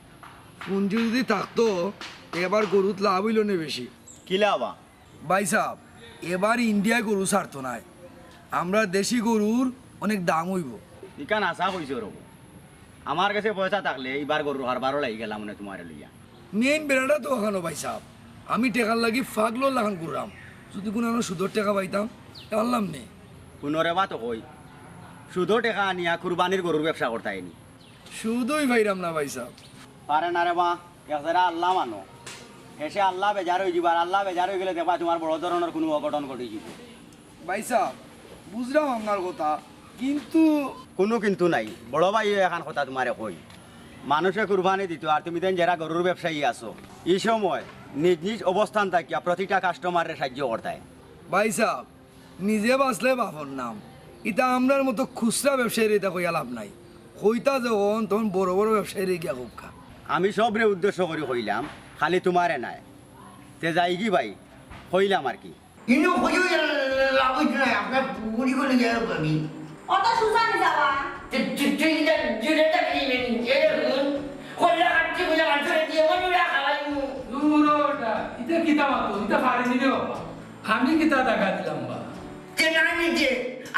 পুঞ্জি যদি থাকতো এবার গরুত লাভ হইল না বেশি। কিলা বা ভাই সাহেব এবার ইন্ডিয়ায় গরু ছাড়তো নাই, আমরা দেশি গরুর অনেক দাম হইব। ইকান আশা কইছো রব আমার কাছে পয়সা থাকলে এইবার গরু হারবারও লাগি গেলাম মানে তোমার লইয়া। মেইন বেড়াটা তো ওখানো ভাই সাহেব, আমি টেকার লাগি ফাগলো লাগান করলাম, যদি কোনো সুদর টাকা পাইতাম আনলাম নে। পুনরে বা তো কই শুধু টেকা আনিয়া কুরবানির গরুর ব্যবসা করতাইনি। শুধুই ভাইরাম না ভাই সাহেব। পারে না রে বা একজারা আল্লাহ মানো, হেসে আল্লাহ বেজার হয়ে যাবার, আল্লাহ বেজার হয়ে গেলে দেখবা তোমার বড় ধরনের কোনো অঘটন ঘটে যাব। ভাই সাহেব বুঝলাম আপনার কথা, কিন্তু কোনো কিন্তু নাই। বড় ভাই এখন কথা তোমারে কই, মানুষে কুরবানি দিত আর তুমি দেন যারা গরুর ব্যবসায়ী আছো এই সময় নিজ নিজ অবস্থান থাকিয়া প্রতিটা কাস্টমারের সাহায্য করতায়। ভাই সাহেব নিজে বাঁচলে বাপর নাম, এটা আমরার মতো খুচরা ব্যবসায়ীর এটা কইয়া লাভ নাই, কইতা যখন তখন বড় বড় ব্যবসায়ীর গিয়া কোকা। আমি সবরে উদ্দেশ্য করে কইলাম, খালি তোমারে নাই তে যাই কি ভাই কইলাম আর কি। কিন্তু হইও লাভ হইতো না, আপনার পুকুরি করে গেল পাবি অত সুজানি যাওয়া ঠিকটা জুড়েটা কিনবেন এরকম কল্লা কাটছি কল্লা কাটছে দিয়ে মনুরা খাওয়াই দূরটা ইটা কিতা মাতো ইটা পারিনি রে বাবা, আমি কিতা দেখা দিলাম বা কে না নিতে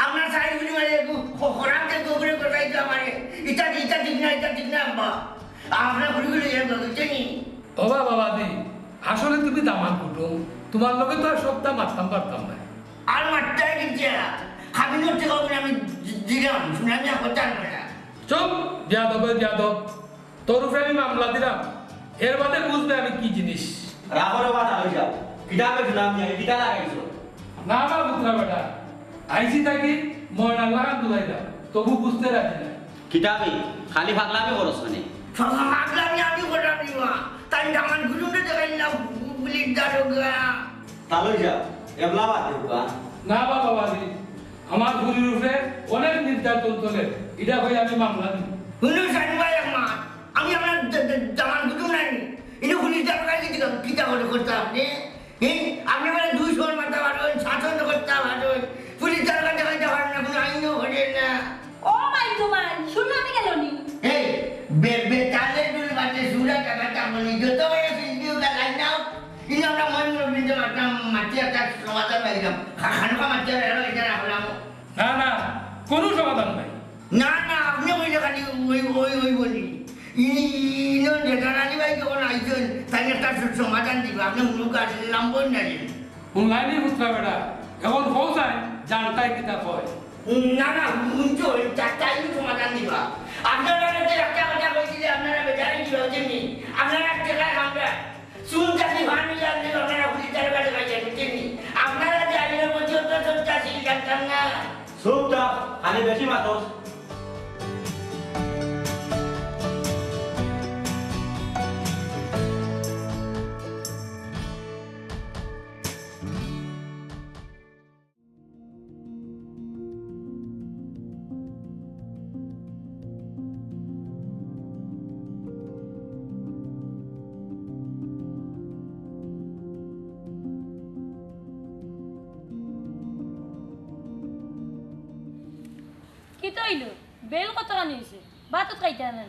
আপনার সাইজগুলি মানে খোরাককে গোবরে কোথায় তো আমার এটা ঠিক না আব্বা আপনার ঘুরিগুলি চিনি ও বাবা দি আসলে তুমি দামান কুটুম, তোমার লগে তো আর সবটা মারতাম পারতাম না। আর মারটাই কিন্তু খাবি নড়তে খাবো আমি দিলাম শুনে আমি কথা না চুপ যাদব যাদব, তোর উপরে আমি মামলা দিলাম, এর বাদে বুঝবে আমি কি জিনিস। রাখরে বাধা হয়ে যাও কিতাবে দিলাম আমি কিতা লাগাইছো না বা পুত্রা বেটা আইসি থাকি ময়না লাগান দুলাই দাও, তবু বুঝতে রাজি না। কিতাবে খালি ভাগলামি করছ মানে আগলামি আমি করলাম নিমা তাই আমার ঘুরুমটা দেখাইলাম পুলিশ দারোগা তালই যাও এবলা বাদ দেবা না বা বাবাজি, আমার গুলির উপরে অনেক নির্যাতন চলে, এটা হয়ে আমি মামলা দিব। হুনু সাইনবাই আমার আমি আপনার জামান ঘুরুম নাই ইনি পুলিশ দারোগা কিতা করে করতে আপনি মানে 200 মাথা পারেন 700 করতে পারেন পুলিশ দারোগা দেখাইতে পারেন না, কোনো আইনও ঘটে না। ও মাই তোমার শুনলো আমি গেল নি এই বেতালে দুল বাজে সুরা টাকা বলি যত বড় সিন্ডিও গালাই নাও ইনি আমরা মন বিন্দু মাতাম মাটি একটা সমাধান পাইলাম খানকা মাটি এর এটা রাখলাম না না কোনো সমাধান নাই। না আপনি কইলে খালি ওই বলি ইনো নেতারানি ভাই যখন আইছেন তাই একটা সমাধান দিবা আপনি মুখ আসলাম বল না অনলাইনে পুত্রা বেটা এখন পৌঁছায় জানতাই কিতা কয়। না মুঞ্চো চারটাই সমাধান দিবা আপনারা একটা কথা কইছিলে আপনারা বেজারি দিবা বুঝেননি আপনারা টাকা আমরা শুনতাছি ভানি জানলে আপনারা পুলিশ দারোগা দেখাইছেন বুঝেননি আপনারা যে আইনের মধ্যে তো শুনতাছি জানতাম না সুপটা খালি বেশি মাতস। কি তইলো বেল কত আনিছে বাতত খাইতা না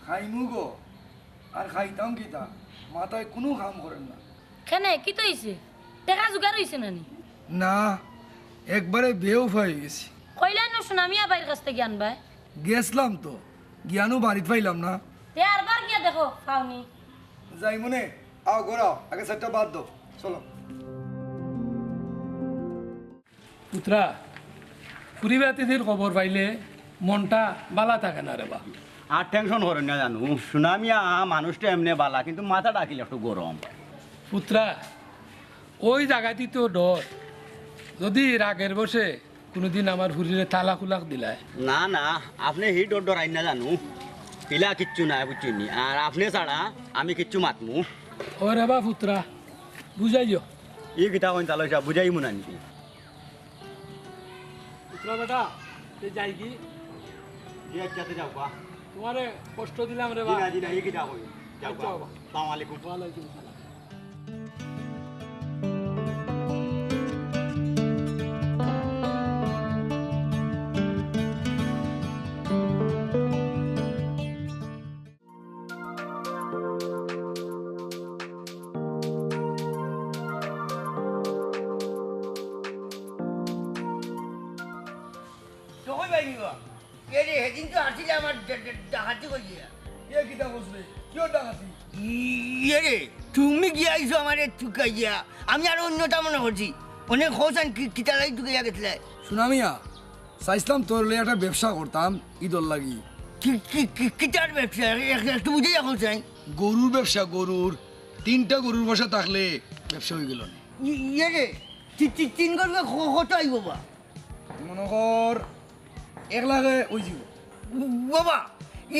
খাইমু গো আর খাইতাম কিতা, মাথায় কোনো কাম করেন না। কেনে কি তইছে টাকা জোগাড় হইছে নানি না একবারে বেউফ হয়ে গেছি। কইলা না শুনামি আবার কাছ থেকে আনবাই গেছলাম তো জ্ঞানও বাড়িতে পাইলাম না। তে আরবার গিয়া দেখো পাওনি যাই মনে আও ঘোরাও আগে সেটটা বাদ দাও চলো। পুত্রা পুরিবাতিদের খবর পাইলে মনটা বালা থাকে না রে বা। আর টেনশন করেন না জানো, সুনামিয়া মানুষটা এমনি বালা কিন্তু মাথা ডাকিলে একটু গরম। পুত্রা ওই জায়গাটি তো ডর, যদি রাগের বসে কোনোদিন আমার হুরিরে তালা খুলাক দিলায়। না না আপনি হি ডর ডর আইন না জানো, পিলা কিচ্ছু নাই বুঝছি আর আপনি ছাড়া আমি কিচ্ছু মাতমু। ও রে বা পুত্রা বুঝাইও ই কিতা কইন তালই সব বুঝাই মুনা নাকি পুত্রা বেটা যাই কি জি আচ্ছা যাও কা তোমারে কষ্ট দিলাম রে জি বা। না জি না ই কিতা কই যাও কা। আসসালামু আলাইকুম। ওয়ালাইকুম সালাম। বাইনিবা কে রে সেদিন তো আসিলে আমার ডাকাতি করিয়া কে কিতা বসবে কিয় ডাকাতি ইয়ে রে তুমি গিয়ে আইসো আমারে ঠুকাইয়া আমি আরো অন্যটা মনে করছি অনেক হোসান কিতা লাগি ঠুকাইয়া গেছিলে সুনামিয়া চাইছিলাম তোর লই একটা ব্যবসা করতাম ঈদর লাগি কিতার ব্যবসা একটু বুঝে এখন চাই গরুর ব্যবসা গরুর 3টা গরুর বসা থাকলে ব্যবসা হয়ে গেল না ইয়ে রে 3 করবে কত আইব বা মনে কর 1 লাখে ওই যাব বাবা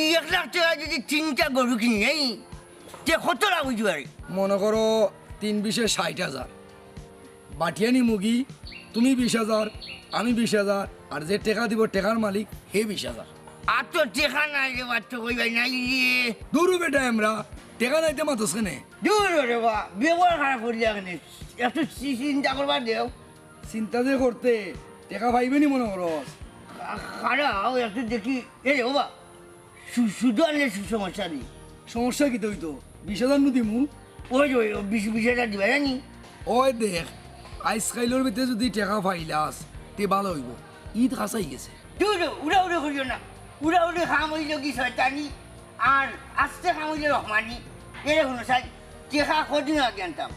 1 লাখ টাকা যদি 3টা গরু কিনি নাই তে কত লাভ হইতে পারে মনে করো 3-20 60,000 বাটিয়ানি মুগি তুমি 20,000 আমি 20,000 আর যে টাকা দিব টাকার মালিক হে 20,000 আর তো টেকা নাই রে বাচ্চা কইবাই নাই রে দূরু বেটা আমরা টাকা নাইতে মাতস কেনে দূর রে বা ব্যবহার খারাপ করিয়া কেনে একটু চিন্তা করবার দেও চিন্তা যে করতে টাকা পাইবেনি মনে করো খারাপ একটু দেখি এ রে বাবা শুধু আনলে সমস্যা নেই সমস্যা কি তো 20,000 নু দিমু ওই 20,000 দিবা জানি ওই দেখ আইসকাইলের ভিতরে যদি টাকা পাইলাস তে ভালো হইব ঈদ কাছাই গেছে দূর উড়া করিও না উড়া খাম হইল কি শয়তানি আর আস্তে খাম হইল রহমানি এরে কোনো সাই টেকা কদিন আগে আনতাম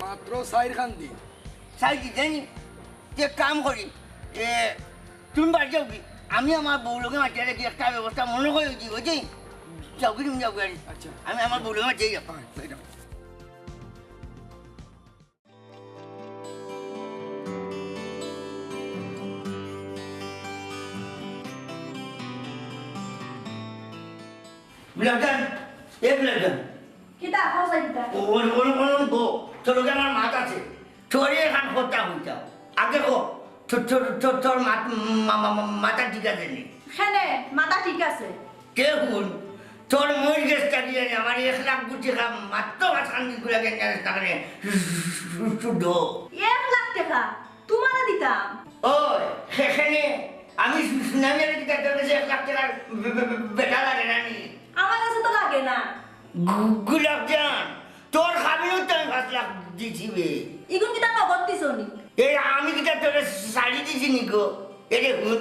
মাত্র 4 খান দিন সাই কি জানি যে কাম করি তুমি বাড়ি যাও কি আমি আমার বউ লোকে মাটিয়ে রেখে একটা ব্যবস্থা মনে করে দিই বুঝছি যাও কি তুমি যাও গাড়ি আচ্ছা আমি আমার বউ লোকে মাটিয়ে যাবো বিলাগান বিলাগান কিতা হসাই কিতা তোর আমার মাত আছে তোরে এখান কথা হইতাম আগে কো তোর মাথা ঠিক আছে নি হেনে মাথা ঠিক আছে কে হুন তোর মই গেছটা দিয়ে আমার 1 লাখ গুটি টাকা মাত্র মাঝখান দিকে গেন টাকা শুদ্ধ 1 লাখ টাকা তোমারে দিতাম ওই সেখানে আমি সুনামিয়ার দিকে তোর কাছে 1 লাখ টাকার বেটা লাগে না নি আমার কাছে তো লাগে না গুলাব জান তোর খাবিও তো আমি 5 লাখ দিছি বে ইগুন কিতা নগদ দিছো নি এই আমি কিটা তোর শাড়ি দিছি নি গো এরে হুন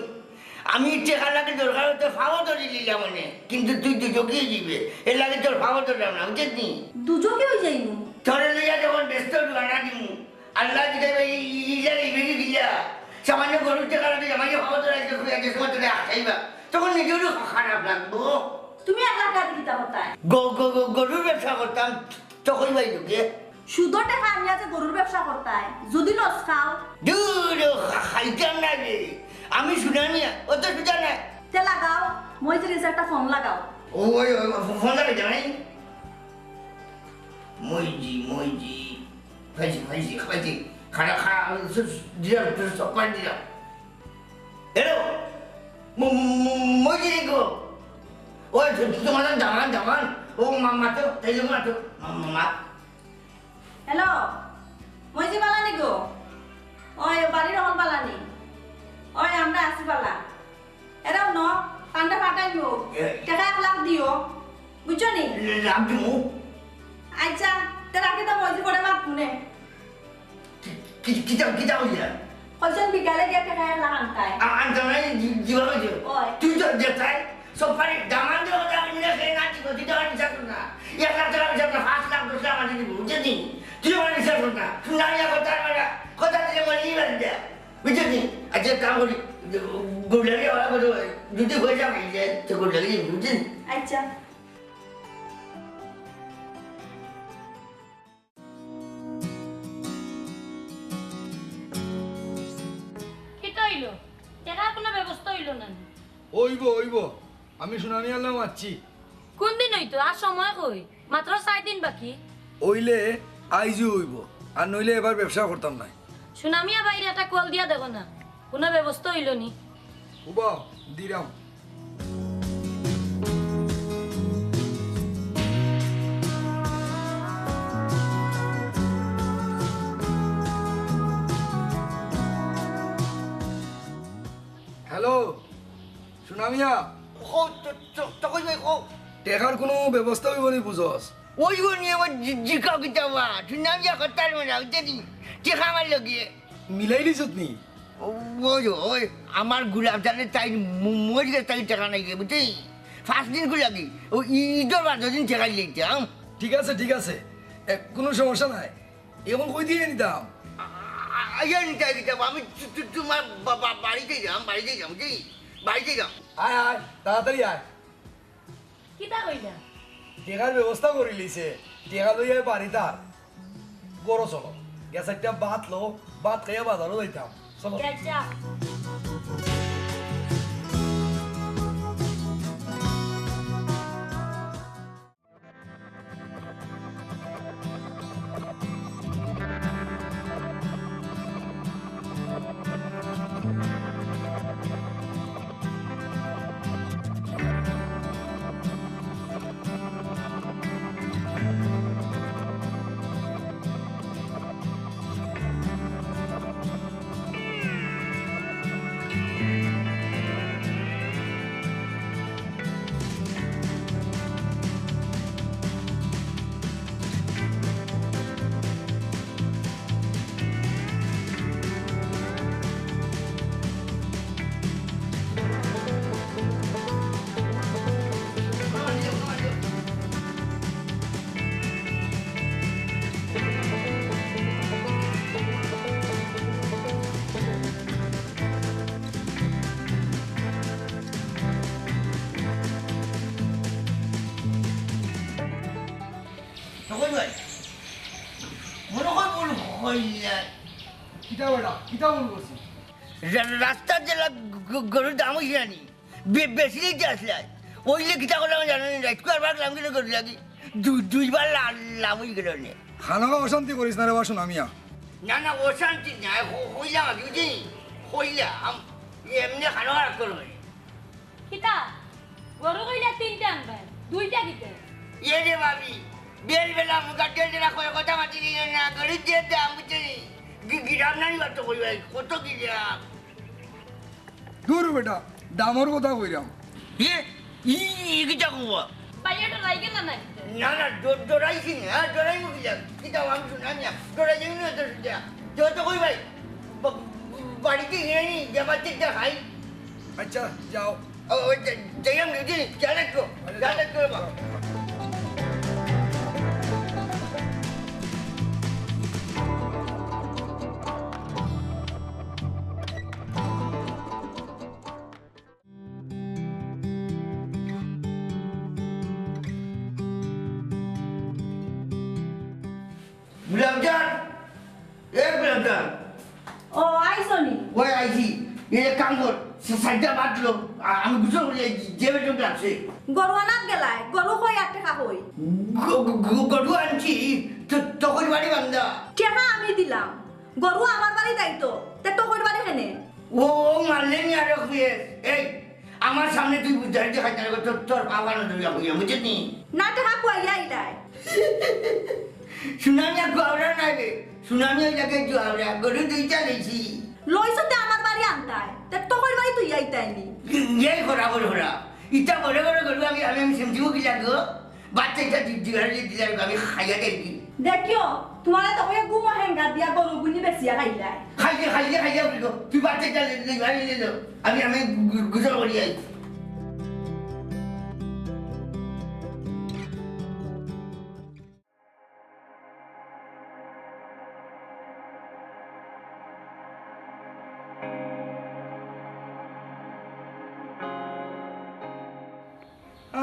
আমি টাকা লাগে দরকার তো ফাও ধরে নিলাম মনে কিন্তু তুই দুজকে দিবে এর লাগে তোর ফাও ধরলাম না বুঝছিস নি দুজকে হই যাইনু তোরে লইয়া যখন ব্যস্ত বানা দিমু আল্লাহ দিকে ইলা ইবেরি দিয়া সামান্য গরুর টাকা লাগে আমাকে ফাও ধরে একটু খুঁজে যে সময় তোরে আসাইবা তখন নিজেরও খারাপ লাগবো তুমি 1 লাখ টাকা দিতা হতায় গরুর ব্যবসা করতাম তখন ভাই ঢুকে সুদর টাকা আমি আছে গরুর ব্যবসা করতায় যদি লস খাও দূর খাইতাম না রে আমি শুনানি ও তো সুজা না তে লাগাও মই যে একটা ফোন লাগাও ওই ফোন লাগাই জানাই মইজি ফাইজি খানা দিয়া সপাই দিয়া হ্যালো মইজি গো ওই তোমার জামান ও মামা তো তাই মামা তো মামা হ্যালো মই যে বালানি গো ওই বাড়ির হল বালানি ওই আমরা আসি বালা এরাও ন কান্ডা ফাটাইও টাকা 1 লাখ দিও বুঝছো নি লাভ দিমু আচ্ছা তে রাখি তো মই যে পড়ে মাত শুনে কিতা হইয়া কইছেন বিকালে গিয়ে টাকা 1 লাখ আনতায় আনতাই জীবন হইছে ওই তুই তো যেতাই সপারি দামান দেওয়া আমি না খেয়ে নাচি করতে দেওয়া নিচা কর না 1 লাখ টাকা নিচা 5 লাখ 10 লাখ আমি দিব বুঝলি তুই আমার নিচা কর না তুই না ইয়া কথা দিলে মনে ইবেন দেয়া বুঝলি আচ্ছা কাম করি গোলারি ওরা করে যদি হয়ে যাবে যে তো গোলারি বুঝলি আচ্ছা কিটা হইলো টাকার কোনো ব্যবস্থা হইলো না হইব আমি সুনামি আল্লাহ আছি কোন দিন হইতো আর সময় কই মাত্র 4 দিন বাকি ওইলে আইজু হইব আর নইলে এবার ব্যবসা করতাম না সুনামিয়া বাইরে একটা কল দিয়া দেখো না কোনো ব্যবস্থা হইলো নি উবা দিরাম হ্যালো সুনামিয়া তখন ভাই কো টেকার কোনো ব্যবস্থা হইব নি বুঝস ওই নিয়ে আমার জিকাও কিতা বা তুই নাম যা করতে পারবো না বুঝলি টেকা আমার লগিয়ে মিলাই দিছত নি ওই আমার গুলাব জানের তাই মরে গেছে তাই টাকা নাই গে বুঝছি 5 দিন করে লাগি ও ঈদের বার দিন টাকা লিখতাম ঠিক আছে কোনো সমস্যা নাই এখন কই দিয়ে নিতাম আইয়া নিতে দিতাম আমি তোমার বাড়িতে যাম বুঝছি বাড়িতে যাম আয় তাড়াতাড়ি আয় কিতা কইলা টেকার ব্যবস্থা করে লিছে টেকা লইয়া বাড়ি তার বড় চলো গ্যাস একটা ভাত খাইয়া বাজারও যাইতাম চলো যা তখন ভাই মনে হয় বল হইলা কিতা বল করছি রাস্তার জেলা গরুর দাম হইছে জানি বেশি দিতে আসলে ওইলে কিতা করলাম জানো রাইট করবার লাম কিনে গরু লাগি দুইবার লাভ হয়ে গেল খানাকা অশান্তি করিস না রে বাসন আমিয়া না অশান্তি না হইলাম আর বুঝি হইলাম এমনি খানো রাখ করবে কিতা গরু কইলা 3টা আনবা 2টা দিতে এ রে ভাবি বেলা মুখা টেলতে না কথা মাতি নিয়ে না গরিব দিয়ে দাম বুঝছি গিরাম নাই বাতো কইবে কত গিরাম দূর বেটা দামর কথা কইরাম কিতা কব বাইয়াটা রাইগে না না ডরাইছি না ডরাই মুখি যাক কিতা আমি শুনাম না ডরাই যাই না তো শুনতে তো কই ভাই বাড়িতে গিয়ে নি দেবাতে খাই আচ্ছা যাও যাইম বুঝি জানাক বা গুলাবজান গুলাবজান ও আইসনি ওই আইছি কাম কর সাইডটা বাঁধলো আমি গুছো যে বেটন আছে গরু আনাত গেলাই গরু কই আটে খা কই গরু আনছি তখন বাড়ি বান্ধা টেকা আমি দিলাম গরু আমার বাড়ি যাইতো তে তোর বাড়ি হেনে ও মারলে নি আর এই আমার সামনে তুই বুঝাই দেখাই না তোর পাওয়ানো দুইয়া হইয়া বুঝছিস না টেকা কইয়া আইলাই সুনামি আর গাওরা নাই রে সুনামি ওই জায়গায় গাওরা গরু দুইটা লইছি লইছতে আমার বাড়ি আনতাই তে তোর বাড়ি তুই আইতাইনি এই ঘোরা ইটা বড় গরু আমি সেমজিও কি লাগো বাচ্চাটা জিগারে দিলার আমি খাইয়া দেখি দেখিও তোমার তো ওই গুমা হেঙ্গা দিয়া গরু গুনি বেশিয়া খাইলাই খাইয়া বলতো তুই বাচ্চাটা লিভারে নিলো আমি গুজর করি আই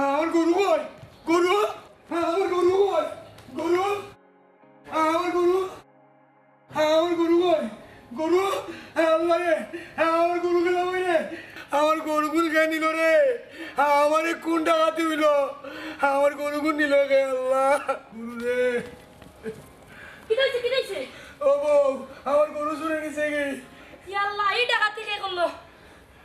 আমার গরু কই গরু আমার গরু কই গরু আমার গরু কই গরু আল্লাহ রে আমার গরু গেল রে আমার গরু গুল কে নিল রে আমার কোন ডাকাতি হইল আমার গরু গুল নিল গে আল্লাহ গুরু রে কি কইছে ও বউ আমার গরু শুনে নিছে গে ইয়া আল্লাহ এই ডাকাতি কে করলো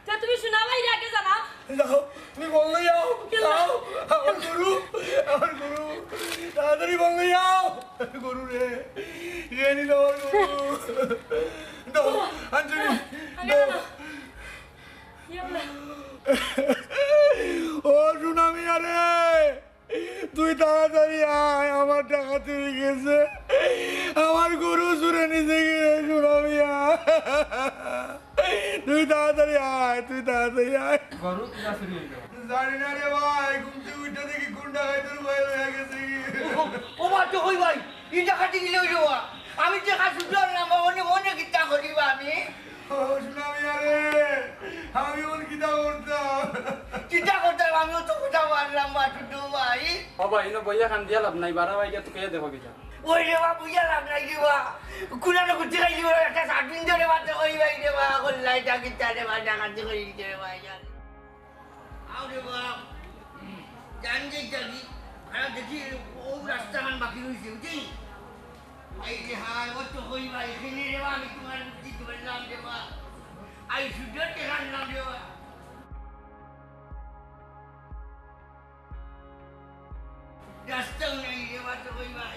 তা তুমি শোনাবাই আগে জানা যাও তুমি বললে যাও যাও আমার গরু তাড়াতাড়ি বললে যাও গরু রে রেনি দাও গরু দাও আঞ্জলি দাও ও সুনামি আরে তুই তাড়াতাড়ি আয় আমার টাকা চুরি গেছে আমার গরু চুরে নিচে গিয়ে সুনামি তুই তাড়াতাড়ি আয়, তুই তাড়াতাড়ি আয়। গরু কিনা চুরি হইল জানি না রে ভাই, ঘুম থেকে উঠে দেখি কোন ডাকাই তোর ভয় হয়ে গেছে। ও মা তো কই ভাই ই ডাকাতি গেলে হইলো আমি টাকা সুযোগ না মনে মনে কিতা করিবা আমি ও সুনামি আরে, আমি ওর কিতা করতাম। চিন্তা করতাম আমিও তো কোথা মারলাম বা ছোটো ভাই বাবা ইনো বইয়া খান দিয়া লাভ নাই বারা ভাইকে তোকে দেখো কিটা ওই রে বা বুঝা লাভ নাই রে বা কুলানো কুচি খাই দিব একটা সাটিন ধরে বাচ্চা কই ভাই রে বা কল্লাই টাকি চারে বা ডাকাতি করি দিতে রে ভাই আও রে বা জান যে জানি আর দেখি ও রাস্তা মান বাকি রইছে বুঝি এই যে হাই ও তো কই ভাই এখানে রে বা আমি তোমার বুদ্ধি ধরলাম রে বা আই শুধু টেকান না রে বা রাস্তাও নেই রে বা তো কই ভাই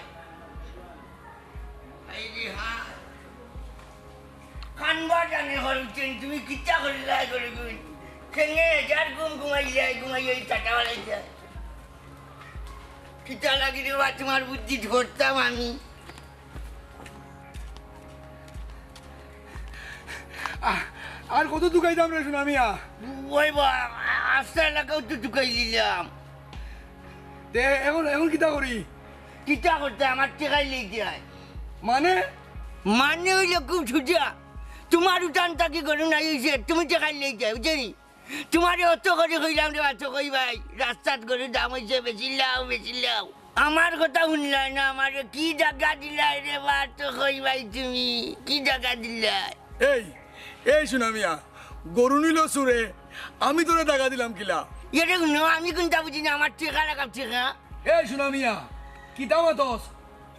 এই যে হাই খানবা জানে হরুছেন তুমি কিচ্ছা করে লাই করে তুমি খেঙে যার ঘুমাই এই টাটা বাড়াই যায় কিচ্ছা লাগি রে বা তোমার বুদ্ধি ধরতাম আমি আর কত দুকাইতাম রে সুনামিয়া? ওই বা আস্তা এলাকাও তো ঢুকাই দিলাম দে এখন এখন কিতা করি? কিচ্ছা করতে আমার টেকাই লেগে যায় মানে মানে হইলে খুব ছুটিয়া তোমার উঠান তাকি করো না হয়েছে তুমি টেকাই লেগে যায় বুঝলি তোমার অত করে কইলাম রে বাচ্চা কই ভাই রাস্তাত করে দাম হয়েছে বেশি লাও আমার কথা শুনলাই না আমার কি জায়গা দিলাই রে বাচ্চা কই ভাই তুমি কি জায়গা দিলাই এই এই সুনামিয়া, গরু নিল সুরে, আমি তোরে টাকা দিলাম কিলা? এটা শুনো আমি কোনটা বুঝি না আমার টেকা লাগাম টেকা এই সুনামিয়া, কিতা মাতস?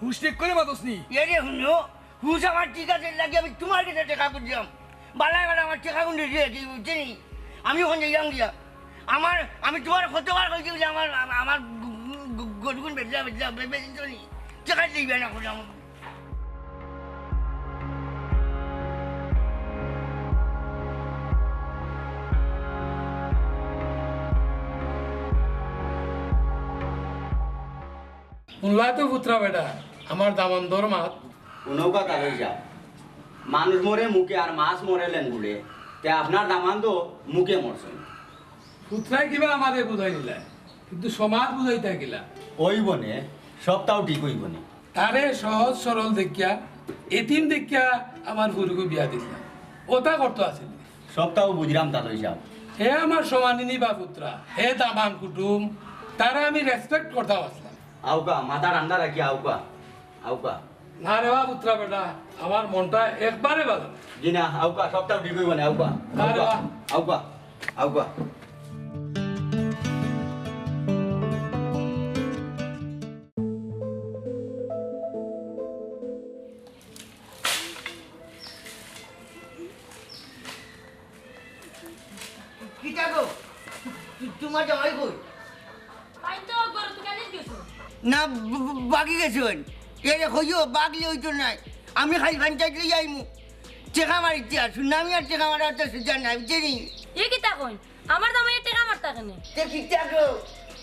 হুশ ঠিক করে মাতস নি? এরে শুনো হুস আমার ঠিক আছে লাগে আমি তোমার কাছে টেকা বুঝলাম বালায় বালা আমার টেকা কোন দিয়ে কি বুঝছি আমি ওখানে যাই গিয়া আমি তোমার কতবার কইছি যে আমার গরুগুন বেদলা বেশি তো নি টেকা দিবে না করে আমার শুনলাই তো পুত্রা বেটা আমার দামান দরমাত উনৌকা কাগজ যা মানুষ মরে মুখে আর মাছ মরে লেঙ্গুলে তে আপনার দামান তো মুখে মরছেন পুত্রাই কিবা আমাদের বুঝাই নিলা কিন্তু সমাজ বুঝাই থাকিলা ওই বনে সবটাও ঠিক হইব বনে তারে সহজ সরল দেখিয়া এতিম দেখিয়া আমার গুরুকে বিয়া দিলাম ওটা করতে আসিল সবটাও বুঝলাম তা হিসাব হে আমার সমানিনী বা পুত্রা হে দামান কুটুম তারা আমি রেসপেক্ট করতাম আসলাম আউকা মাথা ঠান্ডা রাখি আউকা আউকা না রে বা পুত্রা বেটা আমার মনটা একবারে ভালো জি না আউকা সবটাও ঠিক হইব না আউকা না রে বা আউকা আউকা কিটা গো তোমার জামাই কই না বাকি গেছেন এরে হইও বাগলি হইতো নাই আমি খালি পঞ্চায়েত লই যাইমু টেকা মারিতে সুনামি আর টেকা মারা তো সুজান নাই বুঝলি এ কিতা কইন আমার দামে টাকা মারতা কেনে তে কিটা গো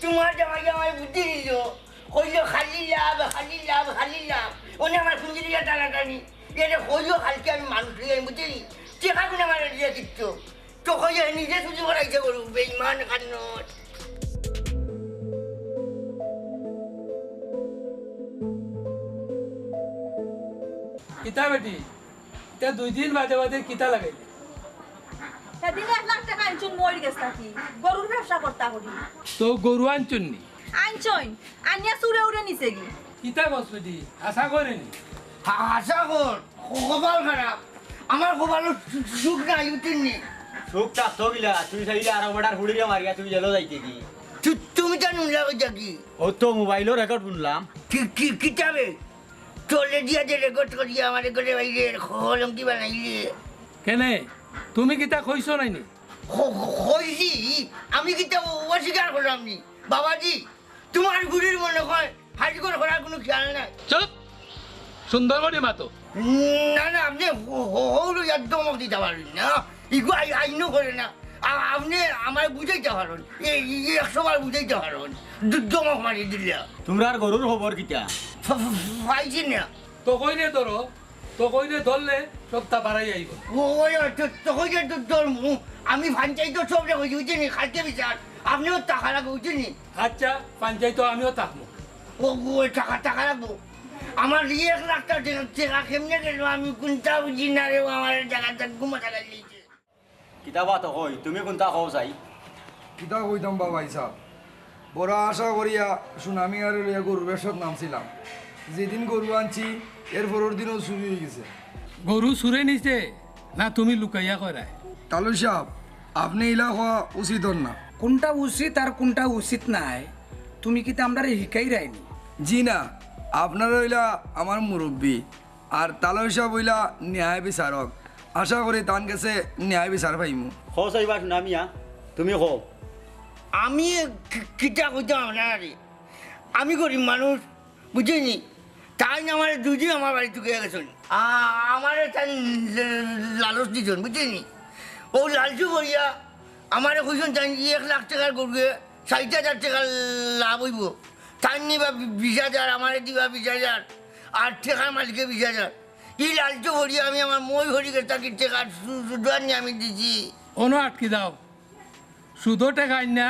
তোমার জামাই বুদ্ধি দিল হইলো খালি লাভ ওনে আমার ফুঞ্জিরিয়া টানাটানি এরে হইও খালকে আমি মানুষ লই যাই বুঝলি টেকা গুনা মারা দিয়ে কিচ্ছু তো হইও নিজে সুজি করাইছে করু বেইমান কান্নত কিতা বেটি তে 2 দিন বাদে বাদে কিতা লাগাই সেদিন 1 লাখ টাকা আনছুন মরি গেছ নাকি গরুর ব্যবসা করতা করি তো গরু আনছুননি আনছুন আনিয়া সুরে উড়ে নিছে কি কিতা গছ বেটি আশা করেনি আশা কর কপাল খারাপ আমার কপালও সুখ নাই উঠিনি সুখ চাচ্ছ গিলা তুই চাইলে আর আমার হুড়িয়ে মারিয়া তুই জেলো যাইতে কি তুমি জানো লাগা কি ও তো মোবাইলও রেকর্ড শুনলাম কিতাবে চলে দিয়া যে রেকর্ড করিয়া আমার করে বাইরে হলম কি বানাইলে কেনে তুমি কিতা কইছো নাইনি হইছি আমি কিতা অস্বীকার করলাম নি বাবাজি তোমার গুড়ির মনে হয় হাইকোর্ট করার কোনো খেয়াল নাই চুপ সুন্দর করে মাতো না আপনি হৌলো একদম দিতে পারবেন না ইগো আইনও করে না আপনি আমার বুঝাইতে পারেন 100 বার বুঝাইতে পারেন দমক মারি দিলে তোমরা গরুর খবর কিতা পাইছি না তো কই রে তোর তো কইলে ধরলে সবটা বাড়াই আইব ওই তখন তো তোর আমি পঞ্চায়েত সব রেখে বুঝিনি খাইতে বিচার আপনিও টাকা রাখবো বুঝিনি আচ্ছা পঞ্চায়েত আমিও থাকবো ও টাকা রাখবো আমার 1 লাখ টাকা কেমনে গেল আমি কোনটা বুঝি না রে আমার জায়গাটা ঘুমা টাকা দিয়েছে কিতাবা তো কই তুমি কোনটা কও চাই কিতা কইতাম বাবা হিসাব বড় আশা করিয়া সুনামি আর লইয়া গরুর ব্যবসার নামছিলাম যেদিন গরু আনছি এর পরের দিনও চুরি হয়ে গেছে গরু সুরে নিছে না তুমি লুকাইয়া করায় তালু সাহেব আপনি ইলা হওয়া উচিত না কোনটা উচিত আর কোনটা উচিত নাই তুমি কি আমরা শিকাই রাইনি জি না আপনারা হইলা আমার মুরব্বী আর তালু সাহেব হইলা ন্যায় বিচারক আশা করি তান কাছে ন্যায় বিচার পাইমু কও চাইবা সুনামিয়া তুমি কও আমি কিটা কইতাম না রে আমি গরিব মানুষ বুঝিনি তাই না আমার দুদিন আমার বাড়ি ঢুকে গেছেন আমার তাই লালচ দিছেন বুঝিনি ও লালচু করিয়া আমার কইছেন তাই 1 লাখ টাকার গরুকে 60,000 টাকা লাভ হইব তাই নিবা 20,000 আমার দিবা 20,000 আর টাকার মালিকে 20,000 এই লালচু করিয়া আমি আমার মই হরিকে তাকে টাকা সুদার নিয়ে আমি দিছি অন্য আটকে দাও শুধু টাকা না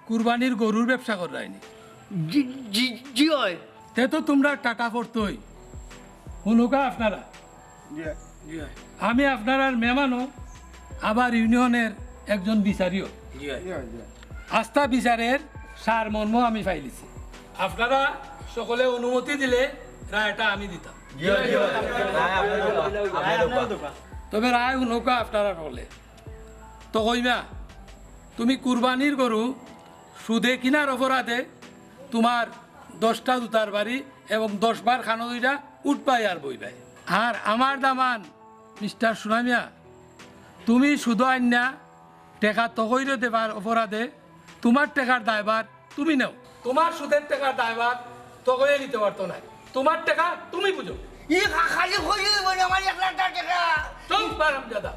কুরবানির গরুর ব্যবসা করায়নি জি হয় তে তো তোমরা টাকা পড়তোই শুনুকা আপনারা আমি আপনার মেহমানও আবার ইউনিয়নের একজন বিচারিও আস্থা বিচারের সার মর্ম আমি পাইলিছি আপনারা সকলে অনুমতি দিলে রায়টা আমি দিতাম তবে রায় শুনুকা আপনারা বলে তো কইমা তুমি কুরবানির গরু সুদে কিনার অপরাধে তোমার 10টা জুতার বাড়ি এবং 10 বার খানো দুইটা উঠবাই আর বইবাই আর আমার দামান মিস্টার সুনামিয়া তুমি শুধু আইনা টেকা তকইরে দেবার অপরাধে তোমার টেকার দায়ভার তুমি নাও তোমার সুদের টেকার দায়ভার তকইরে নিতে পারতো না তোমার টাকা তুমি বুঝো খালি কইলে আমার 1 লাখ টাকা চুপ পারাম দাদা